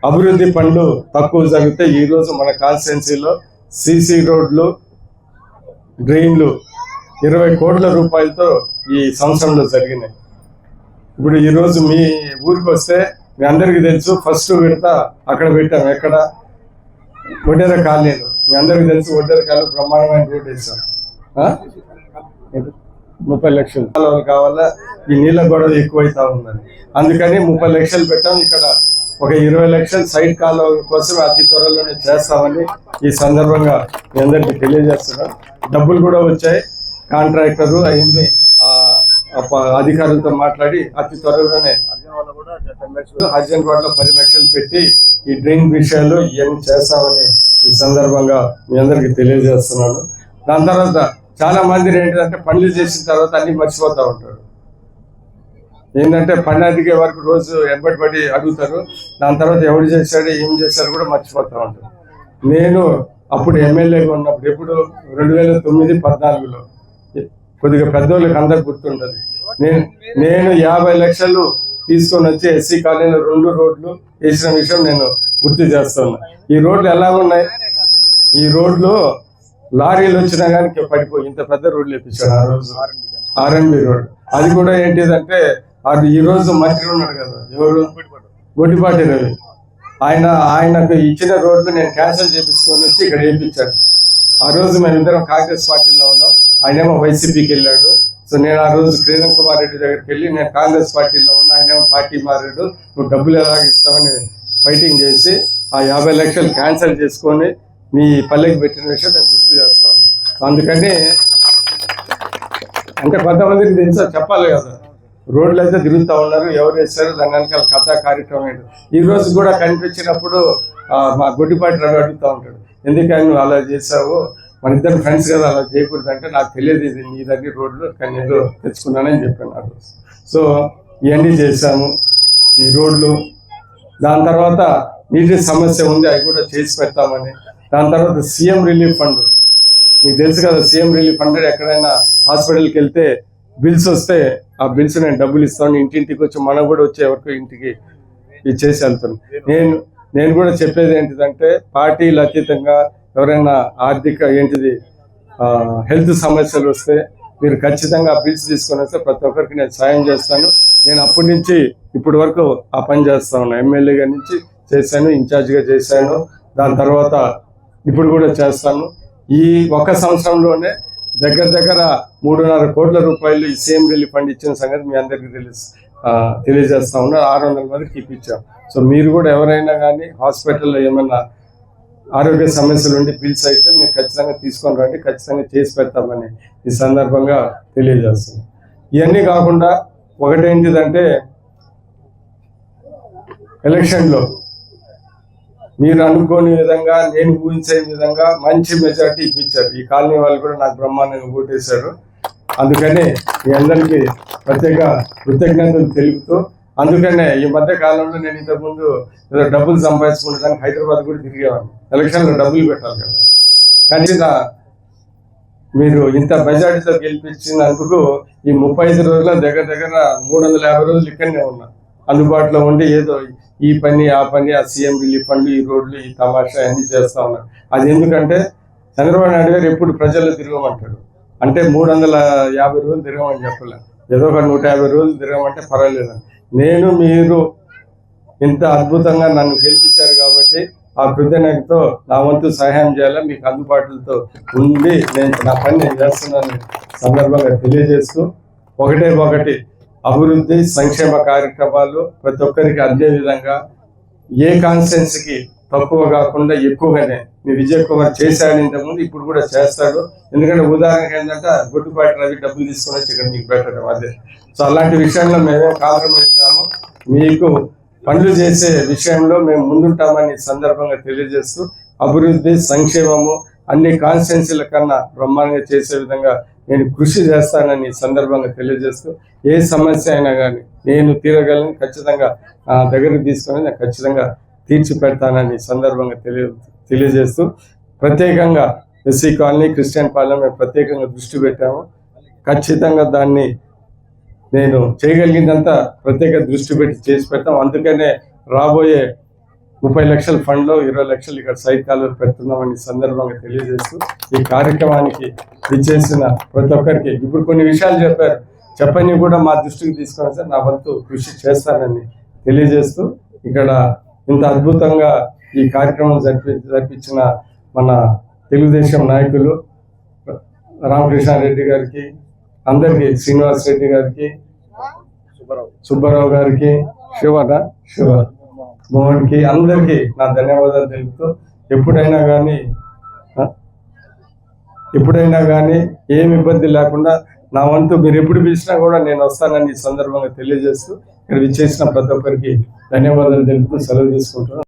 అభివృద్ధి పనులు తక్కువ జరిగితే ఈరోజు మన కాన్స్టిట్యున్సీలో సీసీ రోడ్లు, డ్రైన్లు 20 కోట్ల రూపాయలతో ఈ సంవత్సరంలో జరిగినాయి. ఇప్పుడు ఈరోజు మీ ఊరికి వస్తే మీ అందరికీ తెలుసు, ఫస్ట్ విడత అక్కడ పెట్టాం. ఎక్కడ? ఒడ్డెర కాలనీలో. మీ అందరికీ తెలుసు, ఒడ్డెర కాలనీ బ్రహ్మాండమైన రోడ్ వేసాం. 30 లక్షలు కావాలా, ఈ నీళ్ళ గొడవ ఎక్కువైతా ఉందని అందుకని 30 లక్షలు పెట్టాం. ఇక్కడ ఒక 20 లక్షలు సైడ్ కాలువ కోసం అతి త్వరలోనే చేస్తామని ఈ సందర్భంగా మీ అందరికీ తెలియజేస్తున్నాం. డబ్బులు కూడా వచ్చాయి. కాంట్రాక్టరు అయింది అధికారులతో మాట్లాడి అతి త్వరలోనే అర్జెంట్ 10 లక్షలు పెట్టి ఈ డ్రైన్ విషయాలు ఇవన్నీ చేస్తామని ఈ సందర్భంగా మీ అందరికీ తెలియజేస్తున్నాను. దాని తర్వాత చాలా మంది ఏంటంటే పనులు చేసిన తర్వాత అన్ని మర్చిపోతూ ఉంటారు. ఏంటంటే పని అడిగే వరకు రోజు ఎంబడి అడుగుతారు. దాని తర్వాత ఎవరు చేశాడు, ఏం చేశారు కూడా మర్చిపోతూ ఉంటారు. నేను అప్పుడు ఎమ్మెల్యేగా ఉన్నప్పుడు, ఎప్పుడు 2009-14లో, కొద్దిగా పెద్దోళ్ళకి అందరికి గుర్తుంటుంది, నేను 50 లక్షలు తీసుకొని వచ్చి ఎస్సీ కాలనీలో 2 రోడ్లు వేసిన విషయం నేను గుర్తు చేస్తున్నా. ఈ రోడ్లు ఎలా ఉన్నాయి? ఈ రోడ్లు లారీలు వచ్చినా కానీ పడిపోయి ఇంత పెద్ద రోడ్లు వేపించాడు ఆ రోజు. RNB road. అది కూడా ఏంటిదంటే అది ఈ రోజు మంత్రి ఉన్నాడు కదా, ఎవరు? గొడ్డిపాటి రవి. ఆయనకు ఇచ్చిన రోడ్లు నేను క్యాన్సిల్ చేపించుకొని వచ్చి ఇక్కడ వేయించాడు. ఆ రోజు మేమిద్దరం కాంగ్రెస్ పార్టీలో ఉన్నాం, ఆయనేమో వైసీపీకి వెళ్ళాడు. సో నేను ఆ రోజు కిరణ్ కుమార్ రెడ్డి దగ్గరికి వెళ్ళి, నేను కాంగ్రెస్ పార్టీలో ఉన్నా, ఆయనేమో పార్టీ మారాడు, నువ్వు డబ్బులు ఎలాగ ఇస్తామని ఫైటింగ్ చేసి ఆ 50 లక్షలు క్యాన్సిల్ చేసుకొని మీ పల్లెకి పెట్టిన విషయం నేను గుర్తు చేస్తాను. అందుకని అంటే కొంతమందికి తెలుసా, చెప్పాలి కదా. రోడ్లు అయితే తిరుగుతూ ఉన్నారు, ఎవరు వేస్తారు, దాని వెనకాల కథా కార్యక్రమం ఏంటి. ఈ రోజు కూడా కనిపించినప్పుడు మా గొడ్డిపాటి రవి అడుగుతూ ఉంటాడు, ఎందుకని నువ్వు అలా చేసావు, మన ఇద్దరు ఫ్రెండ్స్ కదా, అలా చేయకూడదు అంటే, నాకు తెలియదు ఇది నీ దగ్గర రోడ్లు, కానీ ఏదో తెచ్చుకున్నానని చెప్పాను ఆ రోజు. సో ఇవన్నీ చేశాము ఈ రోడ్లు. దాని తర్వాత నీటి సమస్య ఉంది, అవి కూడా చేసి పెడతామని. దాని తర్వాత సీఎం రిలీఫ్ ఫండ్, మీకు తెలుసు కదా, సీఎం రిలీఫ్ ఫండ్ ఎక్కడైనా హాస్పిటల్కి వెళ్తే బిల్స్ వస్తే ఆ బిల్స్ నేను డబ్బులు ఇస్తాను, ఇంటింటికి వచ్చి మనం కూడా వచ్చే వరకు ఇంటికి ఇచ్చేసి వెళ్తాను. నేను కూడా చెప్పేది ఏంటిదంటే, పార్టీలు అతీతంగా ఎవరైనా ఆర్థిక హెల్త్ సమస్యలు వస్తే మీరు ఖచ్చితంగా బిల్స్ తీసుకొని వస్తే ప్రతి ఒక్కరికి నేను సాయం చేస్తాను. నేను అప్పటి నుంచి ఇప్పటి వరకు ఆ పని చేస్తా ఉన్నాను. ఎమ్మెల్యేగా నుంచి చేశాను, ఇన్ఛార్జిగా చేశాను, దాని తర్వాత ఇప్పుడు కూడా చేస్తాను. ఈ ఒక సంవత్సరంలోనే దగ్గర 3.5 కోట్ల రూపాయలు ఈ సీఎం రిలీఫ్ ఫండ్ ఇచ్చిన సంగతి మీ అందరికీ తెలియజేస్తా ఉన్నారు. 600 మందికి ఇప్పించాం. సో మీరు కూడా ఎవరైనా కానీ హాస్పిటల్లో ఏమన్నా ఆరోగ్య సమస్యలు ఉండి బిల్స్ అయితే మీరు ఖచ్చితంగా తీసుకొని రండి, ఖచ్చితంగా చేసి పెడతామని ఈ సందర్భంగా తెలియజేస్తున్నాం. ఇవన్నీ కాకుండా ఒకటేంటిదంటే ఎలక్షన్లో మీరు అనుకోని విధంగా, నేను ఊహించే విధంగా మంచి మెజార్టీ ఇప్పించారు. ఈ కాలనీ వాళ్ళు కూడా నాకు బ్రహ్మాండంగా ఓటేశారు. అందుకని మీ అందరికీ ప్రత్యేక కృతజ్ఞతలు తెలుపుతూ, అందుకనే ఈ మధ్య కాలంలో నేను ఇంతకుముందు ఏదో డబ్బులు సంపాదించుకుంటానికి హైదరాబాద్ కూడా తిరిగేవాడిని. ఎలక్షన్లో డబ్బులు పెట్టాలి కదా. కానీ మీరు ఇంత మెజార్టీతో గెలిపించినందుకు ఈ 35 రోజుల దగ్గర 350 రోజులు ఇక్కడనే ఉన్నా, అందుబాటులో ఉండి ఏదో ఈ పని ఆ పని, ఆ సీఎం రిలీఫ్ ఫండ్, ఈ రోడ్లు, ఈ తమాషా అన్ని చేస్తా ఉన్నారు. అది ఎందుకంటే చంద్రబాబు నాయుడు గారు ఎప్పుడు ప్రజల్లో తిరగమంటాడు. అంటే 350 రోజులు తిరగమని చెప్పలే, ఏదో ఒక 150 రోజులు తిరగమంటే పర్వాలేదు. మీరు ఇంత అద్భుతంగా నన్ను గెలిపించారు కాబట్టి ఆ కృతజ్ఞతతో నా వంతు సహాయం చేయాలి, మీకు అందుబాటులతో ఉండి నా పని నేను చేస్తున్నాను సందర్భంగా తెలియజేస్తూ, ఒకటి అభివృద్ధి సంక్షేమ కార్యక్రమాలు ప్రతి ఒక్కరికి అందే విధంగా ఏ కాన్స్టిట్యున్సీకి తక్కువ కాకుండా ఎక్కువగానే మీ విజయ్ కుమార్ చేశాడు ఇంతకుముందు, ఇప్పుడు కూడా చేస్తాడు. ఎందుకంటే ఉదాహరణకి ఏంటంటే గుట్టుపాటి రవి డబ్బులు తీసుకుని వచ్చి ఇక్కడ మీకు పెట్టడం అదే. సో అలాంటి విషయంలో మేమేం కాంప్రమైజ్ కాము, మీకు పనులు చేసే విషయంలో మేము ముందుంటామని సందర్భంగా తెలియజేస్తూ, అభివృద్ధి సంక్షేమము అన్ని కాన్స్టిట్యున్సీల కన్నా బ్రహ్మాండంగా చేసే విధంగా నేను కృషి చేస్తానని సందర్భంగా తెలియజేస్తూ, ఏ సమస్య అయినా కానీ నేను తీరగలను, ఖచ్చితంగా దగ్గరికి తీసుకొని నేను ఖచ్చితంగా తీర్చి పెడతానని సందర్భంగా తెలియజేస్తూ, ప్రత్యేకంగా ఎస్సీ కాలనీ, క్రిస్టియన్ పాలన మేము ప్రత్యేకంగా దృష్టి పెట్టాము. ఖచ్చితంగా దాన్ని నేను చేయగలిగిందంతా ప్రత్యేక దృష్టి పెట్టి చేసి పెడతాం. అందుకనే రాబోయే 30 లక్షల ఫండ్లో 20 లక్షలు ఇక్కడ సైడ్ కాలువలు పెడుతున్నామని సందర్భంగా తెలియజేస్తూ, ఈ కార్యక్రమానికి ఇచ్చేసిన ప్రతి ఒక్కరికి ఇప్పుడు కొన్ని విషయాలు చెప్పని కూడా మా దృష్టికి తీసుకొని సార్ నా వంతు కృషి చేస్తానని తెలియజేస్తూ, ఇక్కడ ఇంత అద్భుతంగా ఈ కార్యక్రమం జరిపించిన మన తెలుగుదేశం నాయకులు రామకృష్ణారెడ్డి గారికి, అందరికీ, శ్రీనివాస్ రెడ్డి గారికి, సుబ్బారావు గారికి, శివ మోహన్కి, అందరికీ నా ధన్యవాదాలు తెలుపుతూ, ఎప్పుడైనా కానీ ఏమి ఇబ్బంది లేకుండా నా వంతు మీరు ఎప్పుడు పిలిచినా కూడా నేను వస్తానని ఈ సందర్భంగా తెలియజేస్తూ, ఇక్కడ విచ్చేసిన ప్రతి ఒక్కరికి ధన్యవాదాలు తెలుపుతూ సెలవు తీసుకుంటున్నాను.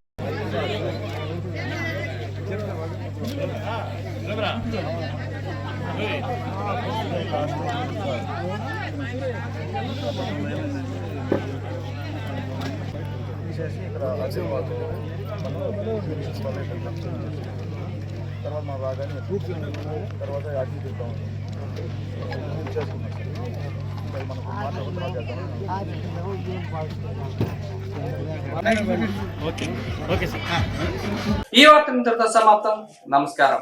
ఈ వార్త ఇంతటితో సమాప్తం. నమస్కారం.